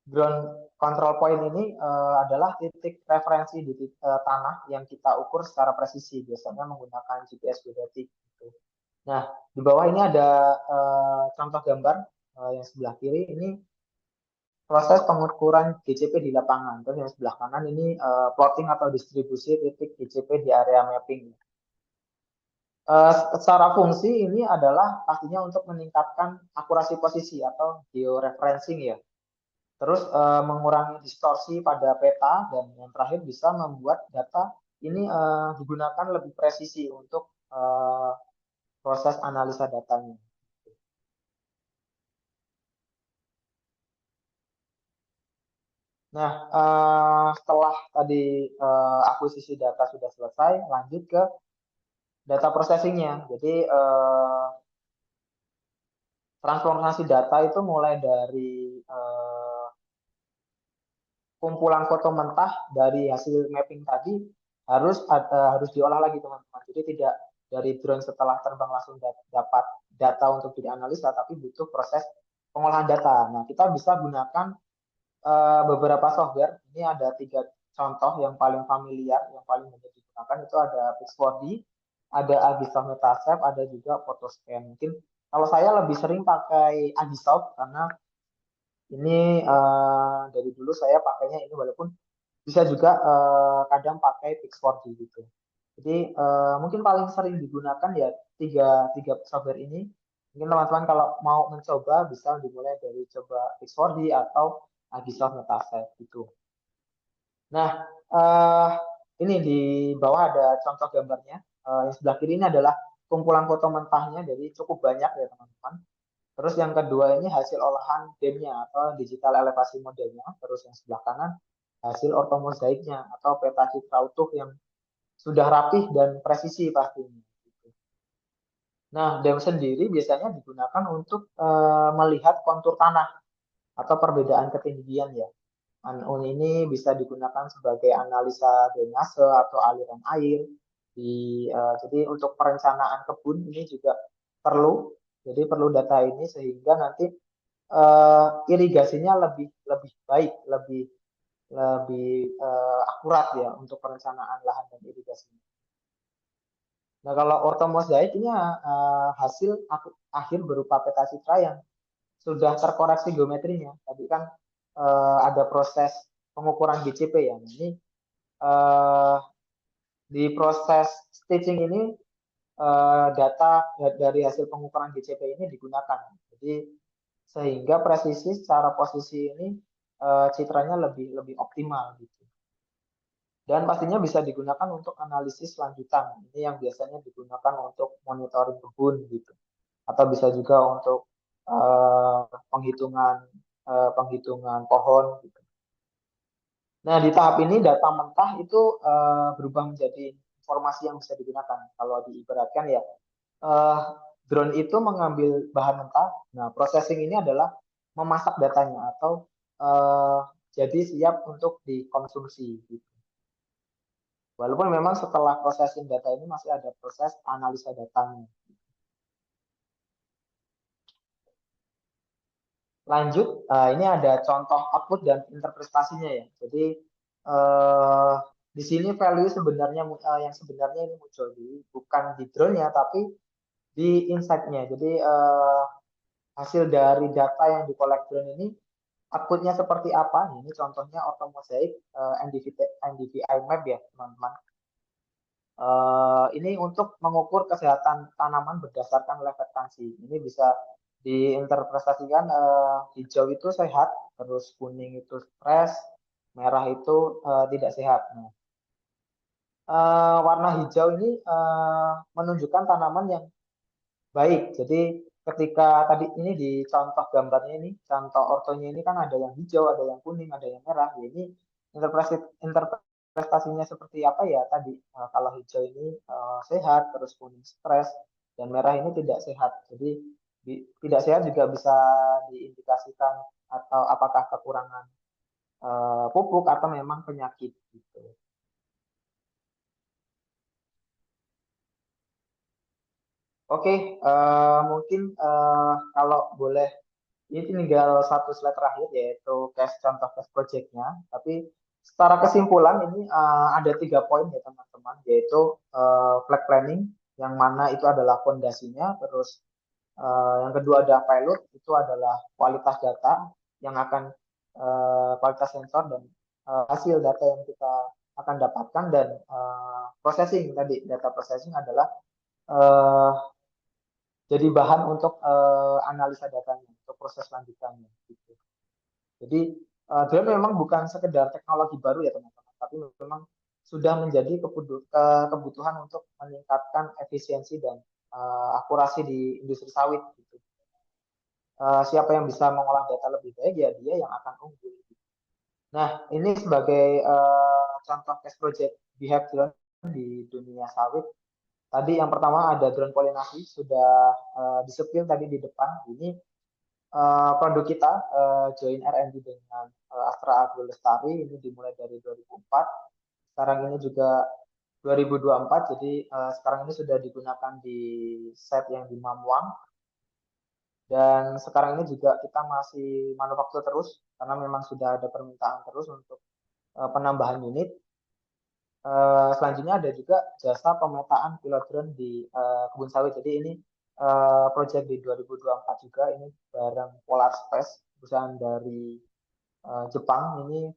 ground control point ini adalah titik referensi di tanah yang kita ukur secara presisi, biasanya menggunakan GPS geodetik. Gitu. Nah, di bawah ini ada contoh gambar yang sebelah kiri ini proses pengukuran GCP di lapangan. Terus yang sebelah kanan ini plotting atau distribusi titik GCP di area mapping. Secara fungsi ini adalah pastinya untuk meningkatkan akurasi posisi atau georeferencing ya. Terus mengurangi distorsi pada peta dan yang terakhir bisa membuat data ini digunakan lebih presisi untuk proses analisa datanya. Nah, setelah tadi akuisisi data sudah selesai, lanjut ke data processingnya. Jadi transformasi data itu mulai dari kumpulan foto mentah dari hasil mapping tadi harus diolah lagi teman-teman. Jadi tidak dari drone setelah terbang langsung dapat data untuk dianalisa, tapi butuh proses pengolahan data. Nah, kita bisa gunakan beberapa software. Ini ada 3 contoh yang paling familiar, yang paling mudah digunakan itu ada Pix4D, ada Agisoft Metaset, ada juga Photoscan. Mungkin kalau saya lebih sering pakai Agisoft karena ini dari dulu saya pakainya ini, walaupun bisa juga kadang pakai Pix4D gitu. Jadi mungkin paling sering digunakan ya tiga software ini. Mungkin teman-teman kalau mau mencoba bisa dimulai dari coba Pix4D atau Agisoft Metaset gitu. Nah, ini di bawah ada contoh gambarnya. Yang sebelah kiri ini adalah kumpulan foto mentahnya, jadi cukup banyak ya teman-teman. Terus yang kedua ini hasil olahan DEM-nya atau digital elevasi modelnya. Terus yang sebelah kanan hasil ortomozaiknya atau peta citra utuh yang sudah rapih dan presisi pastinya. Nah, DEM sendiri biasanya digunakan untuk melihat kontur tanah atau perbedaan ketinggian ya. Ini bisa digunakan sebagai analisa drainase atau aliran air. Jadi untuk perencanaan kebun ini juga perlu. Jadi perlu data ini sehingga nanti irigasinya lebih lebih baik, lebih lebih akurat ya untuk perencanaan lahan dan irigasi. Nah, kalau ortomozaik ini hasil akhir berupa peta citra yang sudah terkoreksi geometrinya. Tadi kan ada proses pengukuran GCP ya. Nah, ini eh, di proses stitching ini data dari hasil pengukuran GCP ini digunakan. Jadi sehingga presisi secara posisi ini citranya lebih lebih optimal gitu. Dan pastinya bisa digunakan untuk analisis lanjutan. Ini yang biasanya digunakan untuk monitoring kebun gitu. Atau bisa juga untuk uh, penghitungan penghitungan pohon gitu. Nah, di tahap ini data mentah itu berubah menjadi informasi yang bisa digunakan. Kalau diibaratkan ya, uh, drone itu mengambil bahan mentah. Nah, processing ini adalah memasak datanya atau uh, jadi siap untuk dikonsumsi. Gitu. Walaupun memang setelah processing data ini masih ada proses analisa datanya. Lanjut, ini ada contoh output dan interpretasinya ya. Jadi uh, di sini value sebenarnya yang sebenarnya ini muncul bukan di drone-nya tapi di insight-nya. Jadi hasil dari data yang dikolek drone ini outputnya seperti apa? Ini contohnya orthomozaik NDVI map ya teman-teman. Ini untuk mengukur kesehatan tanaman berdasarkan reflektasi. Ini bisa diinterpretasikan hijau itu sehat, terus kuning itu stres, merah itu tidak sehat. Nah, warna hijau ini menunjukkan tanaman yang baik. Jadi ketika tadi ini di contoh gambarnya ini, contoh ortonya ini kan ada yang hijau, ada yang kuning, ada yang merah. Ya, ini interpretasinya seperti apa ya tadi? Kalau hijau ini sehat, terus kuning stres, dan merah ini tidak sehat. Jadi tidak sehat juga bisa diindikasikan atau apakah kekurangan pupuk atau memang penyakit gitu. Oke, mungkin kalau boleh ini tinggal satu slide terakhir yaitu contoh case projectnya. Tapi secara kesimpulan ini ada 3 poin ya teman-teman, yaitu flag planning yang mana itu adalah fondasinya, terus yang kedua ada pilot itu adalah kualitas data yang akan kualitas sensor dan hasil data yang kita akan dapatkan dan processing tadi data processing adalah uh, jadi bahan untuk analisa datanya, untuk proses lanjutannya. Gitu. Jadi drone memang bukan sekedar teknologi baru ya teman-teman, tapi memang sudah menjadi kebutuhan untuk meningkatkan efisiensi dan akurasi di industri sawit. Gitu. Siapa yang bisa mengolah data lebih baik ya dia yang akan unggul. Nah ini sebagai contoh case project Behave Drone di dunia sawit. Tadi yang pertama ada drone polinasi sudah disepil tadi di depan. Ini produk kita join R&D dengan Astra Agro Lestari ini dimulai dari 2004. Sekarang ini juga 2024. Jadi sekarang ini sudah digunakan di set yang di Mamuang. Dan sekarang ini juga kita masih manufaktur terus karena memang sudah ada permintaan terus untuk penambahan unit. Selanjutnya ada juga jasa pemetaan pilot drone di kebun sawit. Jadi ini project di 2024 juga ini bareng Polar Space, perusahaan dari Jepang. Ini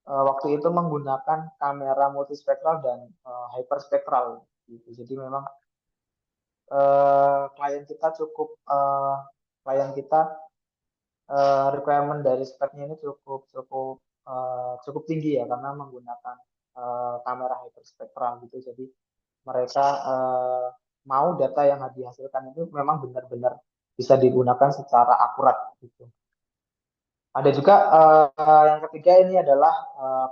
waktu itu menggunakan kamera multispektral dan hyperspektral. Gitu. Jadi memang klien kita cukup klien kita requirement dari speknya ini cukup cukup cukup tinggi ya karena menggunakan kamera hyperspektral gitu. Jadi mereka mau data yang dihasilkan itu memang benar-benar bisa digunakan secara akurat gitu. Ada juga yang ketiga ini adalah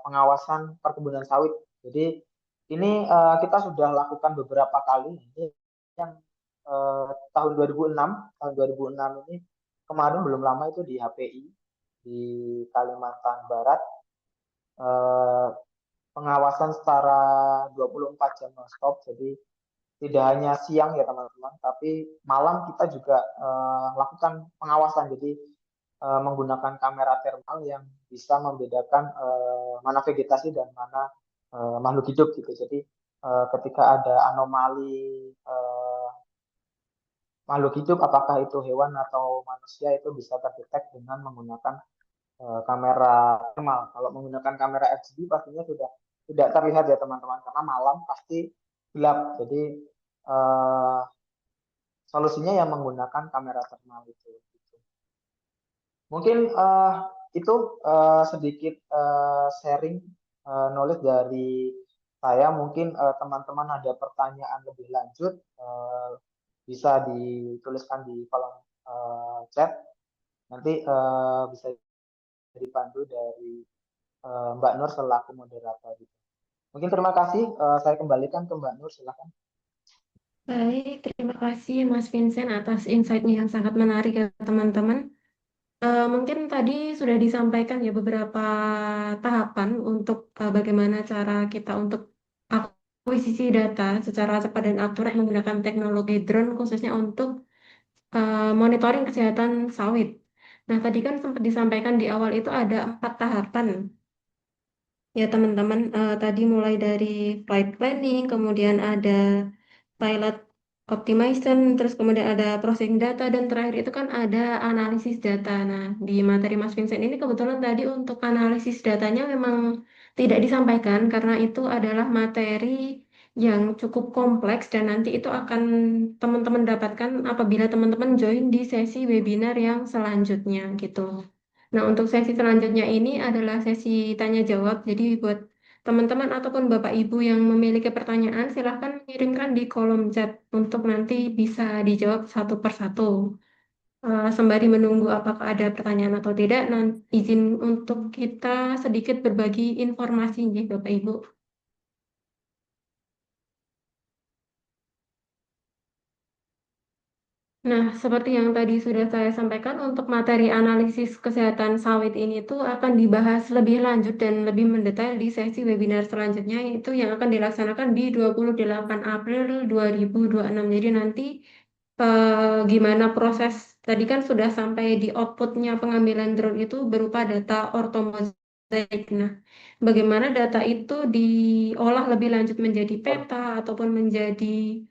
pengawasan perkebunan sawit. Jadi ini kita sudah lakukan beberapa kali. Ini yang tahun 2006, tahun 2006 ini kemarin belum lama itu di HPI di Kalimantan Barat, eh, pengawasan secara 24 jam non-stop. Jadi tidak hanya siang ya teman-teman, tapi malam kita juga lakukan pengawasan. Jadi menggunakan kamera thermal yang bisa membedakan mana vegetasi dan mana makhluk hidup gitu. Jadi ketika ada anomali makhluk hidup, apakah itu hewan atau manusia, itu bisa terdetek dengan menggunakan kamera thermal. Kalau menggunakan kamera HD pastinya sudah tidak terlihat ya teman-teman, karena malam pasti gelap. Jadi eh, solusinya yang menggunakan kamera thermal itu. Mungkin itu sedikit sharing knowledge dari saya. Mungkin teman-teman ada pertanyaan lebih lanjut, bisa dituliskan di kolom chat. Nanti bisa dibantu dari Mbak Nur selaku moderator. Gitu. Mungkin terima kasih. Saya kembalikan ke Mbak Nur, silakan. Baik, terima kasih Mas Vincent atas insight-nya yang sangat menarik ya teman-teman. Mungkin tadi sudah disampaikan ya beberapa tahapan untuk bagaimana cara kita untuk akuisisi data secara cepat dan akurat menggunakan teknologi drone khususnya untuk monitoring kesehatan sawit. Nah, tadi kan sempat disampaikan di awal itu ada 4 tahapan. Ya, teman-teman, tadi mulai dari flight planning, kemudian ada pilot optimization, terus kemudian ada processing data, dan terakhir itu kan ada analisis data. Nah, di materi Mas Vincent ini kebetulan tadi untuk analisis datanya memang tidak disampaikan karena itu adalah materi yang cukup kompleks dan nanti itu akan teman-teman dapatkan apabila teman-teman join di sesi webinar yang selanjutnya gitu. Nah, untuk sesi selanjutnya ini adalah sesi tanya jawab. Jadi buat teman-teman ataupun Bapak Ibu yang memiliki pertanyaan, silahkan kirimkan di kolom chat untuk nanti bisa dijawab satu persatu. Sembari menunggu apakah ada pertanyaan atau tidak, nanti izin untuk kita sedikit berbagi informasi nih, Bapak Ibu. Nah, seperti yang tadi sudah saya sampaikan, untuk materi analisis kesehatan sawit ini tuh akan dibahas lebih lanjut dan lebih mendetail di sesi webinar selanjutnya, yaitu yang akan dilaksanakan di 28 April 2026. Jadi nanti gimana proses, tadi kan sudah sampai di outputnya pengambilan drone itu berupa data ortomozaik. Nah, bagaimana data itu diolah lebih lanjut menjadi Betul. peta ataupun menjadi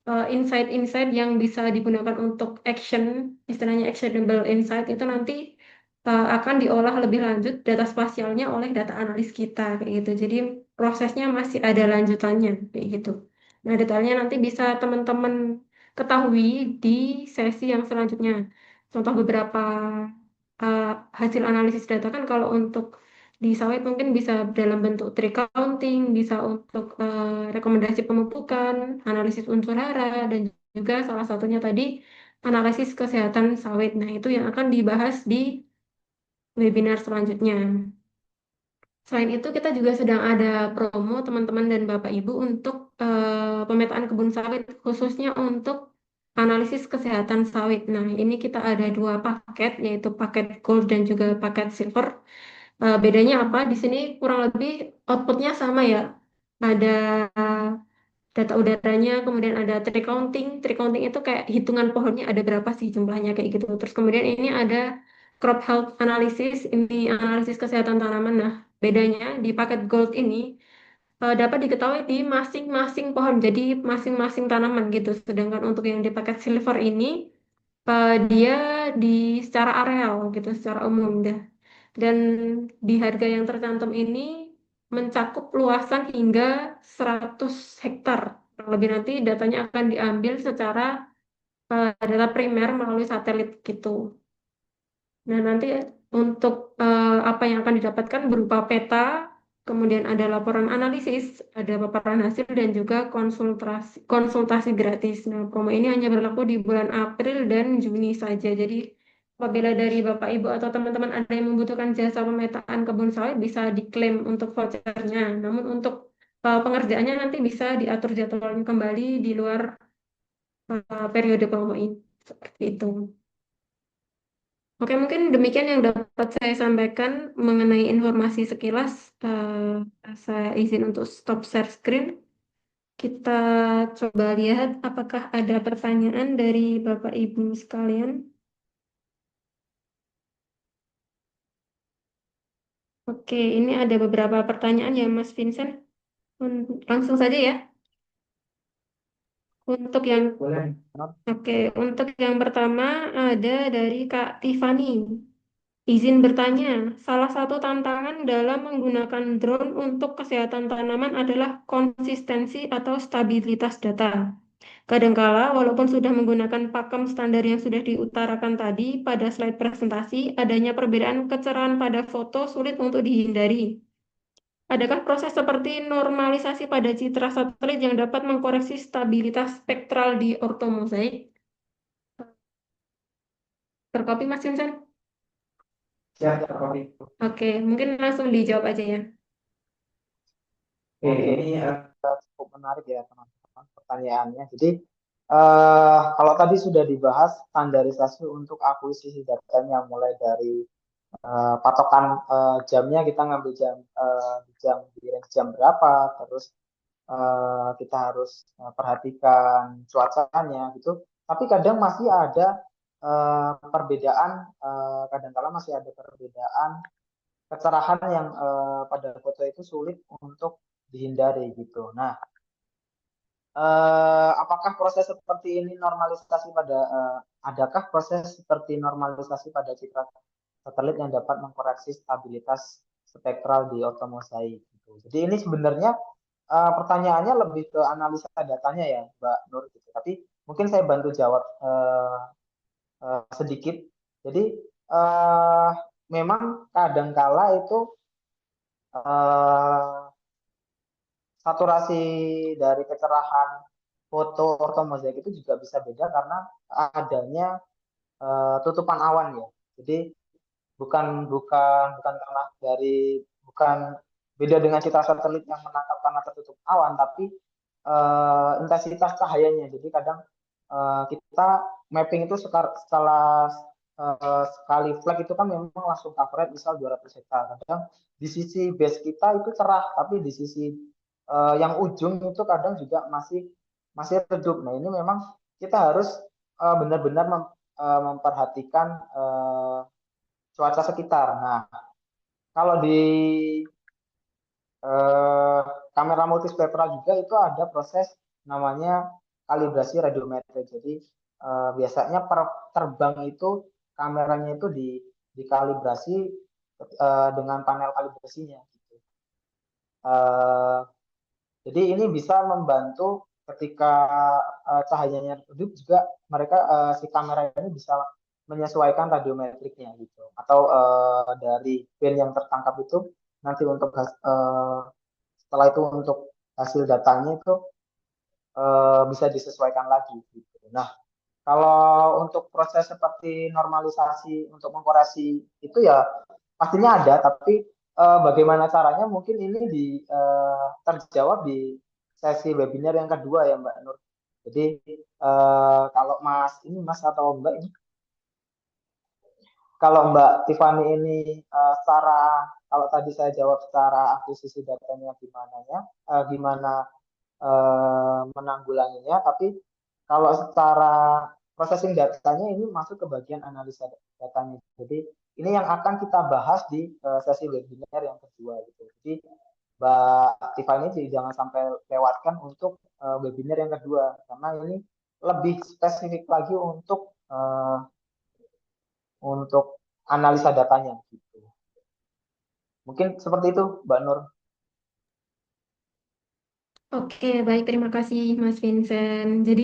insight-insight yang bisa digunakan untuk action, istilahnya actionable insight itu nanti akan diolah lebih lanjut data spasialnya oleh data analis kita kayak gitu. Jadi prosesnya masih ada lanjutannya kayak gitu. Nah, detailnya nanti bisa teman-teman ketahui di sesi yang selanjutnya. Contoh beberapa uh, hasil analisis data kan kalau untuk di sawit mungkin bisa dalam bentuk tree counting, bisa untuk rekomendasi pemupukan, analisis unsur hara, dan juga salah satunya tadi analisis kesehatan sawit. Nah, itu yang akan dibahas di webinar selanjutnya. Selain itu, kita juga sedang ada promo teman-teman dan Bapak Ibu untuk pemetaan kebun sawit, khususnya untuk analisis kesehatan sawit. Nah, ini kita ada 2 paket, yaitu paket gold dan juga paket silver. Bedanya apa? Di sini kurang lebih outputnya sama ya. Ada data udaranya, kemudian ada tree counting. Tree counting itu kayak hitungan pohonnya ada berapa sih jumlahnya kayak gitu. Terus kemudian ini ada crop health analysis, ini analisis kesehatan tanaman. Nah, bedanya di paket gold ini dapat diketahui di masing-masing pohon, jadi masing-masing tanaman gitu. Sedangkan untuk yang di paket silver ini dia di secara areal gitu, secara umum dah. Dan di harga yang tercantum ini mencakup luasan hingga 100 hektar. Kurang lebih nanti datanya akan diambil secara data primer melalui satelit gitu. Nah, nanti untuk apa yang akan didapatkan berupa peta, kemudian ada laporan analisis, ada paparan hasil, dan juga konsultasi, konsultasi gratis. Nah, promo ini hanya berlaku di bulan April dan Juni saja. Jadi, apabila dari Bapak, Ibu, atau teman-teman ada yang membutuhkan jasa pemetaan kebun sawit, bisa diklaim untuk vouchernya. Namun, untuk pengerjaannya nanti bisa diatur jadwalnya kembali di luar periode promo ini. Seperti itu. Oke, mungkin demikian yang dapat saya sampaikan mengenai informasi sekilas. Saya izin untuk stop share screen. Kita coba lihat apakah ada pertanyaan dari Bapak Ibu sekalian. Oke, ini ada beberapa pertanyaan ya Mas Vincent. Langsung saja ya. Untuk yang Boleh. Oke, untuk yang pertama ada dari Kak Tiffany. Izin bertanya, salah satu tantangan dalam menggunakan drone untuk kesehatan tanaman adalah konsistensi atau stabilitas data. Kadangkala, walaupun sudah menggunakan pakem standar yang sudah diutarakan tadi pada slide presentasi, adanya perbedaan kecerahan pada foto sulit untuk dihindari. Adakah proses seperti normalisasi pada citra satelit yang dapat mengkoreksi stabilitas spektral di ortomozaik? Terkopi, Mas Vincent? Siap, Robi. Oke, mungkin langsung dijawab aja ya. Oke, ini cukup menarik ya teman-teman pertanyaannya. Jadi kalau tadi sudah dibahas standarisasi untuk akuisisi datanya mulai dari patokan jamnya kita ngambil di range jam berapa, terus kita harus perhatikan cuacanya gitu. Tapi kadang masih ada perbedaan, kadang-kala masih ada perbedaan kecerahan yang pada foto itu sulit untuk dihindari gitu. Nah, apakah proses seperti ini normalisasi pada adakah proses seperti normalisasi pada citra satelit yang dapat mengkoreksi stabilitas spektral di otomosaik gitu. Jadi ini sebenarnya pertanyaannya lebih ke analisa datanya ya, Mbak Nur gitu. Tapi mungkin saya bantu jawab sedikit. Jadi uh, memang kadangkala itu uh, saturasi dari kecerahan foto ortomozaik itu juga bisa beda karena adanya tutupan awan ya. Jadi bukan bukan bukan karena dari bukan beda dengan citra satelit yang menangkap karena tertutup awan, tapi intensitas cahayanya. Jadi kadang kita mapping itu setelah sekali flag itu kan memang langsung coverage misal 200 hektar. Kadang di sisi base kita itu cerah, tapi di sisi yang ujung itu kadang juga masih masih redup. Nah ini memang kita harus benar-benar memperhatikan cuaca sekitar. Nah kalau di eh, kamera multispektral juga itu ada proses namanya kalibrasi radiometrik. Jadi biasanya per terbang itu kameranya itu dikalibrasi dengan panel kalibrasinya. Gitu. Eh, jadi ini bisa membantu ketika cahayanya redup juga mereka si kamera ini bisa menyesuaikan radiometriknya gitu. Atau dari band yang tertangkap itu nanti untuk setelah itu untuk hasil datanya itu bisa disesuaikan lagi gitu. Nah, kalau untuk proses seperti normalisasi untuk mengkoreksi itu ya pastinya ada, tapi bagaimana caranya mungkin ini terjawab di sesi webinar yang kedua ya Mbak Nur. Jadi kalau Mas atau Mbak ini, kalau Mbak Tiffany ini kalau tadi saya jawab secara akuisisi datanya gimana menanggulanginya, tapi kalau secara processing datanya ini masuk ke bagian analisa datanya. Jadi ini yang akan kita bahas di sesi webinar yang kedua gitu. Jadi Mbak Tiffany jangan sampai lewatkan untuk webinar yang kedua karena ini lebih spesifik lagi untuk analisa datanya gitu. Mungkin seperti itu Mbak Nur. Oke, baik. Terima kasih, Mas Vincent. Jadi,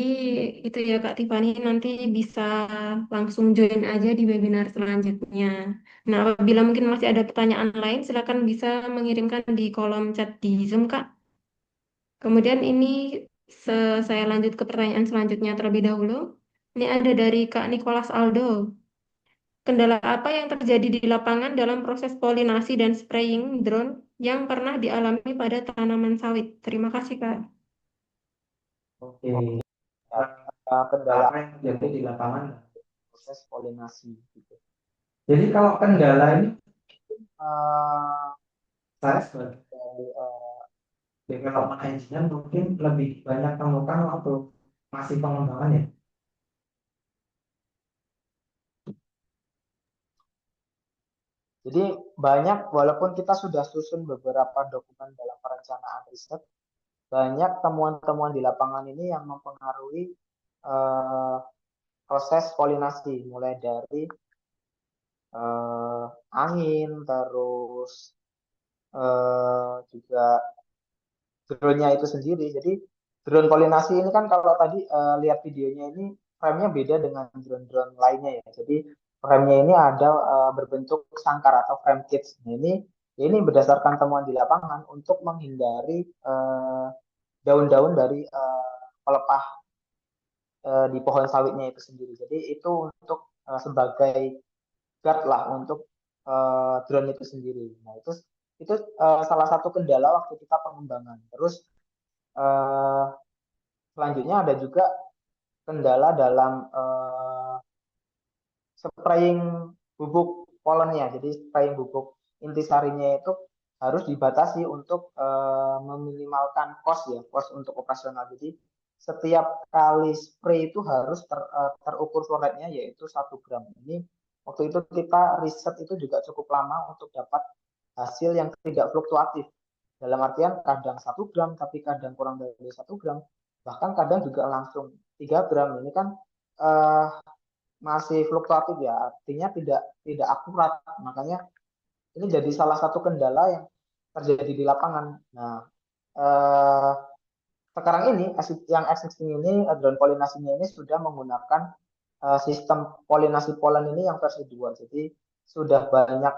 itu ya, Kak Tiffany. Nanti bisa langsung join aja di webinar selanjutnya. Nah, apabila mungkin masih ada pertanyaan lain, silakan bisa mengirimkan di kolom chat di Zoom, Kak. Kemudian ini saya lanjut ke pertanyaan selanjutnya terlebih dahulu. Ini ada dari Kak Nicholas Aldo. Kendala apa yang terjadi di lapangan dalam proses polinasi dan spraying drone yang pernah dialami pada tanaman sawit? Terima kasih, Kak. Oke, Ya, kendala apa yang terjadi di lapangan? proses polinasi gitu. Jadi kalau kendala ini Eh, saya sebagai dari, development engineer mungkin lebih banyak temukan waktu masih pengembangan ya. jadi banyak walaupun kita sudah susun beberapa dokumen dalam perencanaan riset, banyak temuan-temuan di lapangan ini yang mempengaruhi eh, proses polinasi mulai dari angin, terus juga drone-nya itu sendiri. Jadi drone polinasi ini kan kalau tadi lihat videonya ini frame-nya beda dengan drone-drone lainnya ya. Jadi frame-nya ini ada berbentuk sangkar atau frame kits. Nah, ini berdasarkan temuan di lapangan untuk menghindari daun-daun dari pelepah di pohon sawitnya itu sendiri. Jadi itu untuk sebagai guard lah untuk drone itu sendiri. Nah, itu salah satu kendala waktu kita pengembangan. Terus eh, selanjutnya ada juga kendala dalam spraying bubuk polennya. Jadi spraying bubuk intisarinya itu harus dibatasi untuk meminimalkan cost ya, cost untuk operasional. Jadi setiap kali spray itu harus terukur flow rate-nya yaitu 1 gram. Ini waktu itu kita riset itu juga cukup lama untuk dapat hasil yang tidak fluktuatif. Dalam artian kadang 1 gram, tapi kadang kurang dari 1 gram, bahkan kadang juga langsung 3 gram. Ini kan eh, masih fluktuatif ya, artinya tidak tidak akurat. Makanya ini jadi salah satu kendala yang terjadi di lapangan. Nah, eh, sekarang ini yang existing ini drone polinasinya ini sudah menggunakan sistem polinasi polen ini yang versi 2. Jadi sudah banyak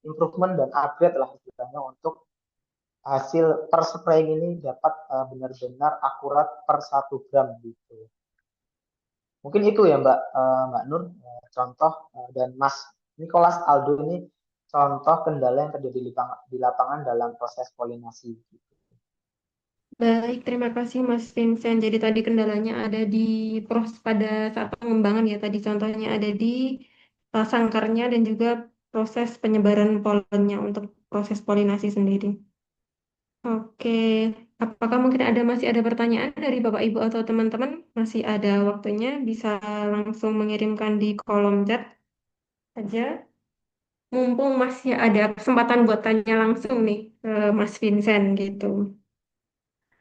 improvement dan upgrade lah istilahnya untuk hasil per spraying ini dapat benar-benar akurat per 1 gram gitu. Mungkin itu ya Mbak Nur, contoh dan Mas Nicholas Aldo ini contoh kendala yang terjadi di lapangan dalam proses polinasi. Baik, terima kasih Mas Vincent. Jadi tadi kendalanya ada di proses pada saat pengembangan ya. Tadi contohnya ada di sangkarnya dan juga proses penyebaran polennya untuk proses polinasi sendiri. Oke, apakah mungkin masih ada pertanyaan dari Bapak Ibu atau teman-teman? Masih ada waktunya, bisa langsung mengirimkan di kolom chat aja. Mumpung masih ada kesempatan buat tanya langsung nih ke Mas Vincent gitu.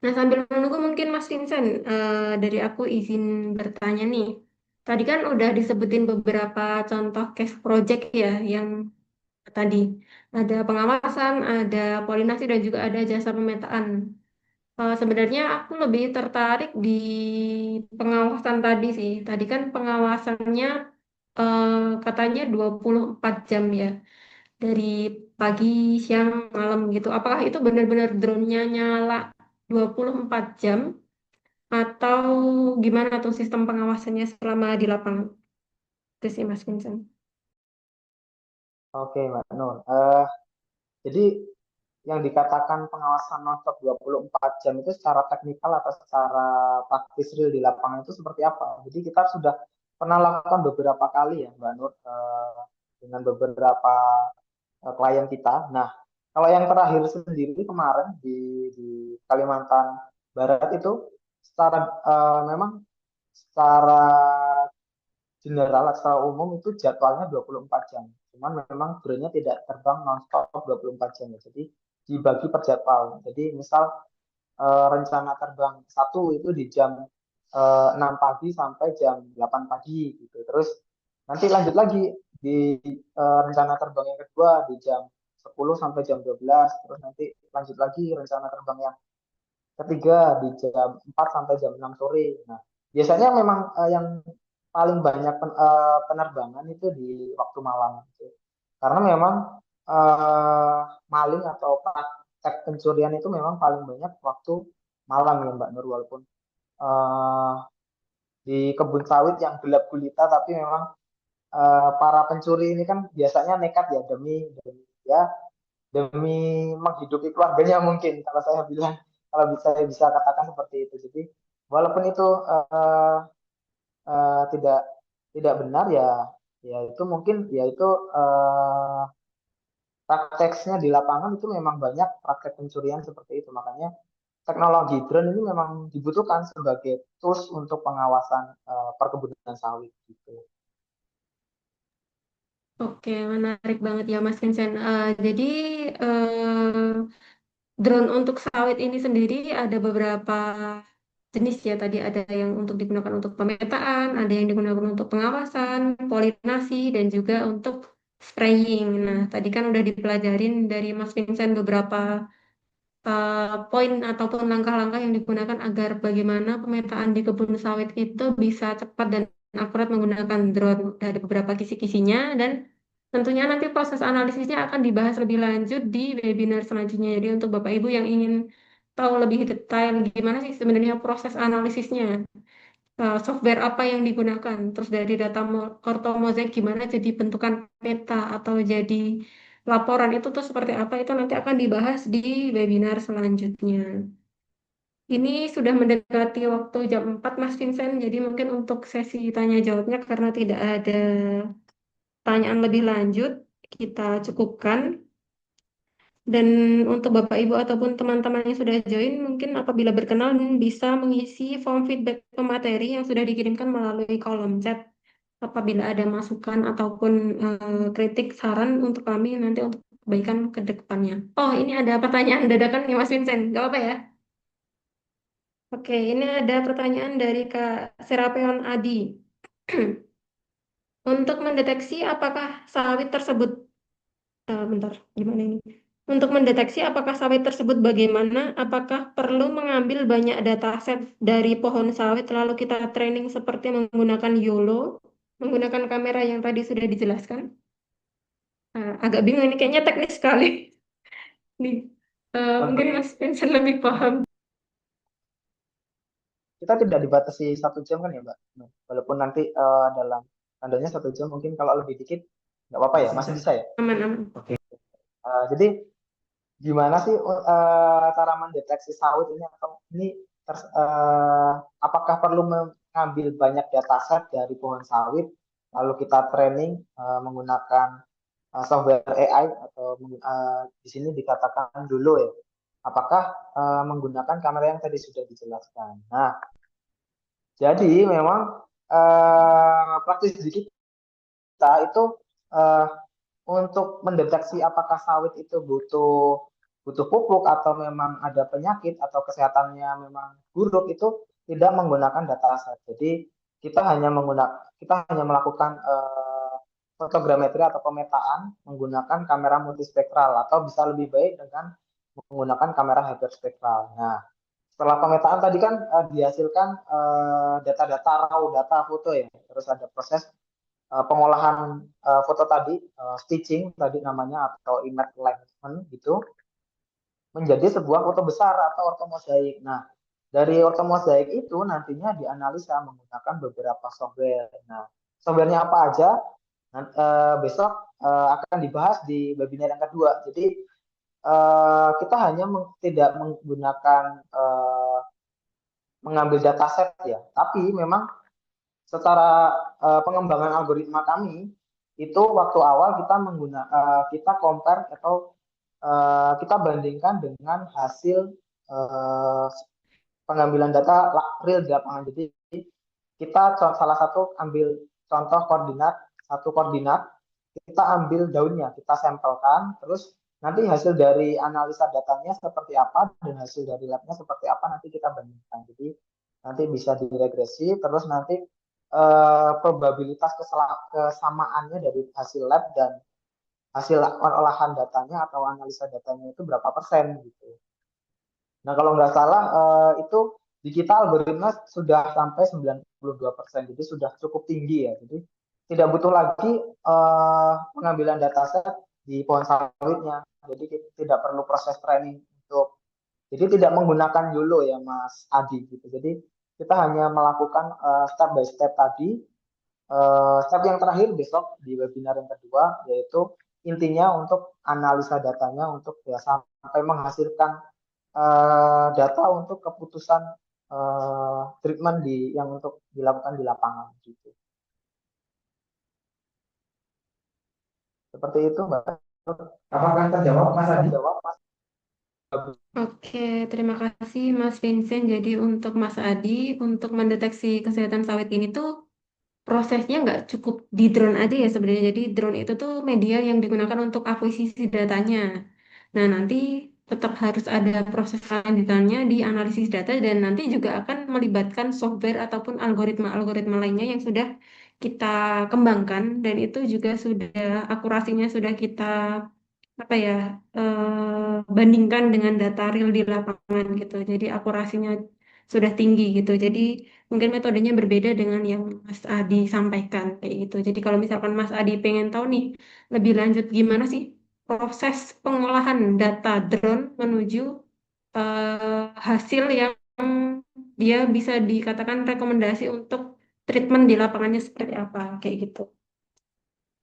Nah, sambil menunggu mungkin Mas Vincent, dari aku izin bertanya nih. Tadi kan udah disebutin beberapa contoh case project ya, yang tadi ada pengawasan, ada polinasi, dan juga ada jasa pemetaan. Sebenarnya aku lebih tertarik di pengawasan tadi sih. Tadi kan pengawasannya eh, katanya 24 jam ya, dari pagi, siang, malam gitu. Apakah itu benar-benar drone-nya nyala 24 jam atau gimana tuh sistem pengawasannya selama di lapangan? Itu sih Mas Vincent. Oke Mbak Nur, jadi yang dikatakan pengawasan nonstop 24 jam itu secara teknikal atau secara praktis real di lapangan itu seperti apa? Jadi kita sudah pernah lakukan beberapa kali ya Mbak Nur dengan beberapa klien kita. Nah, kalau yang terakhir sendiri kemarin di Kalimantan Barat itu secara memang secara general atau secara umum itu jadwalnya 24 jam. Cuman memang drone-nya tidak terbang nonstop 24 jam ya. Jadi dibagi per jadwal. Jadi misal rencana terbang satu itu di jam 6 pagi sampai jam 8 pagi gitu. Terus nanti lanjut lagi di rencana terbang yang kedua di jam 10 sampai jam 12. Terus nanti lanjut lagi rencana terbang yang ketiga di jam 4 sampai jam 6 sore. Nah, biasanya memang yang paling banyak penerbangan itu di waktu malam gitu. Karena memang eh, maling atau praktek pencurian itu memang paling banyak waktu malam ya Mbak Nur, walaupun eh, di kebun sawit yang gelap gulita, tapi memang para pencuri ini kan biasanya nekat ya demi ya demi menghidupi keluarganya mungkin, kalau saya bilang, kalau bisa katakan seperti itu. Jadi walaupun itu tidak tidak benar ya, ya itu mungkin ya itu eh, prakteknya di lapangan itu memang banyak praktek pencurian seperti itu. Makanya teknologi drone ini memang dibutuhkan sebagai tools untuk pengawasan perkebunan sawit gitu. Oke, menarik banget ya Mas Vincent. Jadi eh, drone untuk sawit ini sendiri ada beberapa jenis ya. Tadi ada yang untuk digunakan untuk pemetaan, ada yang digunakan untuk pengawasan, polinasi, dan juga untuk spraying. Nah, tadi kan udah dipelajarin dari Mas Vincent beberapa poin ataupun langkah-langkah yang digunakan agar bagaimana pemetaan di kebun sawit itu bisa cepat dan akurat menggunakan drone dari beberapa kisi-kisinya, dan tentunya nanti proses analisisnya akan dibahas lebih lanjut di webinar selanjutnya. Jadi untuk Bapak Ibu yang ingin tahu lebih detail gimana sih sebenarnya proses analisisnya, software apa yang digunakan, terus dari data kartomozaik gimana jadi bentukan peta atau jadi laporan itu tuh seperti apa, itu nanti akan dibahas di webinar selanjutnya. Ini sudah mendekati waktu jam 4 Mas Vincent, jadi mungkin untuk sesi tanya jawabnya karena tidak ada pertanyaan lebih lanjut, kita cukupkan. Dan untuk Bapak Ibu ataupun teman-teman yang sudah join, mungkin apabila berkenan bisa mengisi form feedback pemateri yang sudah dikirimkan melalui kolom chat. Apabila ada masukan ataupun kritik saran untuk kami nanti untuk kebaikan ke depannya. Oh, ini ada pertanyaan dadakan nih Mas Vincent. Gak apa ya? Oke, ini ada pertanyaan dari Kak Serapeon Adi. Untuk mendeteksi apakah sawit tersebut, bentar, gimana ini? Untuk mendeteksi apakah sawit tersebut bagaimana, apakah perlu mengambil banyak dataset dari pohon sawit lalu kita training seperti menggunakan YOLO, menggunakan kamera yang tadi sudah dijelaskan? Agak bingung ini, kayaknya teknis sekali. Nih, mungkin Oke, Mas Vincent lebih paham. Kita tidak dibatasi 1 jam kan ya Mbak? Nah, walaupun nanti dalam tandanya 1 jam, mungkin kalau lebih dikit nggak apa-apa ya, masih bisa ya. Aman-aman. Jadi gimana sih cara mendeteksi sawit ini, atau ini apakah perlu mengambil banyak dataset dari pohon sawit lalu kita training menggunakan software AI, atau di sini dikatakan dulu ya, apakah menggunakan kamera yang tadi sudah dijelaskan. Nah, jadi memang praktis di kita itu eh, untuk mendeteksi apakah sawit itu butuh butuh pupuk atau memang ada penyakit atau kesehatannya memang buruk, itu tidak menggunakan data set. Jadi kita hanya melakukan fotogrametri atau pemetaan menggunakan kamera multispektral, atau bisa lebih baik dengan menggunakan kamera hyperspektral. Nah, setelah pemetaan tadi kan dihasilkan data-data raw, data foto ya. Terus ada proses pengolahan foto tadi, stitching tadi namanya, atau image alignment gitu, menjadi sebuah foto besar atau ortomozaik. Nah, dari ortomozaik itu nantinya dianalisa menggunakan beberapa software. Nah, softwarenya apa aja? Besok akan dibahas di webinar yang kedua. Jadi kita hanya tidak menggunakan mengambil dataset ya, tapi memang secara pengembangan algoritma kami itu waktu awal kita compare atau kita bandingkan dengan hasil uh, pengambilan data real di lapangan. Jadi kita salah satu ambil contoh koordinat, satu koordinat, kita ambil daunnya, kita sampelkan, terus nanti hasil dari analisa datanya seperti apa dan hasil dari labnya seperti apa, nanti kita bandingkan. Jadi nanti bisa diregresi, terus nanti probabilitas kesamaannya dari hasil lab dan hasil olahan datanya atau analisa datanya itu berapa persen gitu. Nah, kalau nggak salah itu di kita algoritma sudah sampai 92%, jadi sudah cukup tinggi ya. Jadi tidak butuh lagi pengambilan dataset di pohon sawitnya. Jadi kita tidak perlu proses training untuk, jadi tidak menggunakan YOLO ya Mas Adi gitu. Jadi kita hanya melakukan step by step tadi. Step yang terakhir besok di webinar yang kedua yaitu intinya untuk analisa datanya untuk ya sampai menghasilkan data untuk keputusan treatment yang untuk dilakukan di lapangan gitu. Seperti itu Mbak. Apakah terjawab Mas Adi? Terjawab Mas? Oke, terima kasih Mas Vincent. Jadi untuk Mas Adi, untuk mendeteksi kesehatan sawit ini tuh prosesnya nggak cukup di drone aja ya sebenarnya. Jadi drone itu tuh media yang digunakan untuk akuisisi datanya. Nah, nanti tetap harus ada proses lanjutannya di analisis data dan nanti juga akan melibatkan software ataupun algoritma-algoritma lainnya yang sudah kita kembangkan dan itu juga sudah akurasinya sudah kita apa ya bandingkan dengan data real di lapangan gitu. Jadi akurasinya sudah tinggi gitu. Jadi mungkin metodenya berbeda dengan yang Mas Adi sampaikan kayak gitu. Jadi kalau misalkan Mas Adi pengen tahu nih lebih lanjut gimana sih proses pengolahan data drone menuju hasil yang dia bisa dikatakan rekomendasi untuk treatment di lapangannya seperti apa kayak gitu.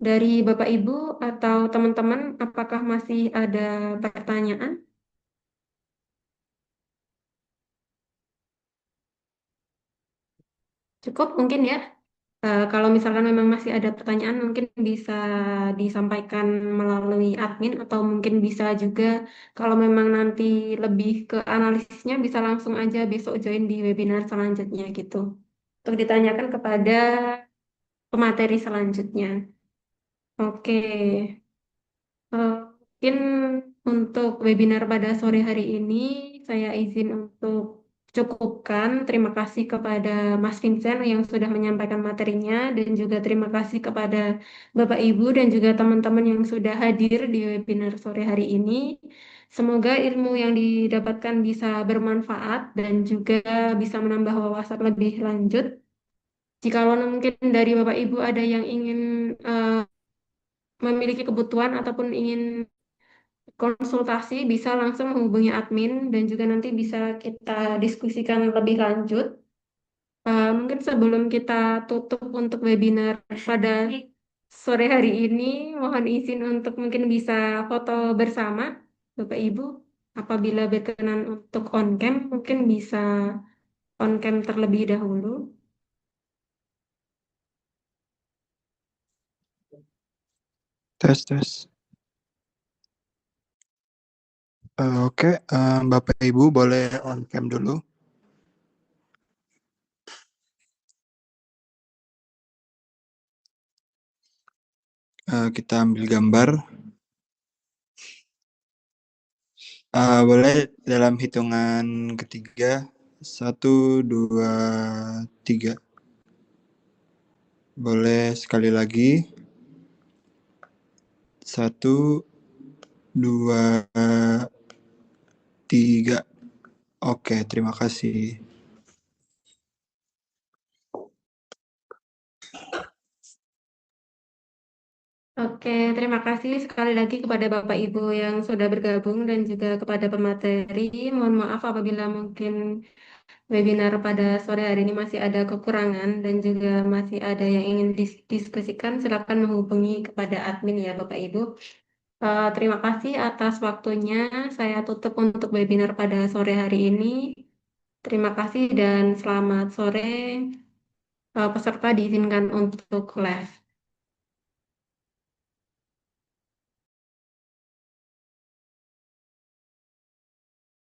Dari Bapak Ibu atau teman-teman, apakah masih ada pertanyaan? Cukup mungkin ya. Kalau misalkan memang masih ada pertanyaan, mungkin bisa disampaikan melalui admin atau mungkin bisa juga kalau memang nanti lebih ke analisisnya bisa langsung aja besok join di webinar selanjutnya gitu. Untuk ditanyakan kepada pemateri selanjutnya. Oke. Mungkin untuk webinar pada sore hari ini saya izin untuk cukupkan. Terima kasih kepada Mas Vincent yang sudah menyampaikan materinya dan juga terima kasih kepada Bapak Ibu dan juga teman-teman yang sudah hadir di webinar sore hari ini. Semoga ilmu yang didapatkan bisa bermanfaat dan juga bisa menambah wawasan lebih lanjut. Jikalau mungkin dari Bapak Ibu ada yang ingin memiliki kebutuhan ataupun ingin konsultasi bisa langsung menghubungi admin dan juga nanti bisa kita diskusikan lebih lanjut. Mungkin sebelum kita tutup untuk webinar pada sore hari ini, mohon izin untuk mungkin bisa foto bersama, Bapak Ibu. Apabila berkenan untuk on cam, mungkin bisa on cam terlebih dahulu. Tes, tes. Oke, Bapak Ibu boleh on cam dulu. Kita ambil gambar. Boleh dalam hitungan ketiga. 1, 2, 3. Boleh sekali lagi. 1, 2, 3. Oke, terima kasih. Oke, terima kasih sekali lagi kepada Bapak Ibu yang sudah bergabung dan juga kepada pemateri. Mohon maaf apabila mungkin webinar pada sore hari ini masih ada kekurangan dan juga masih ada yang ingin diskusikan. Silakan menghubungi kepada admin ya Bapak Ibu. Terima kasih atas waktunya. Saya tutup untuk webinar pada sore hari ini. Terima kasih dan selamat sore. Peserta diizinkan untuk live.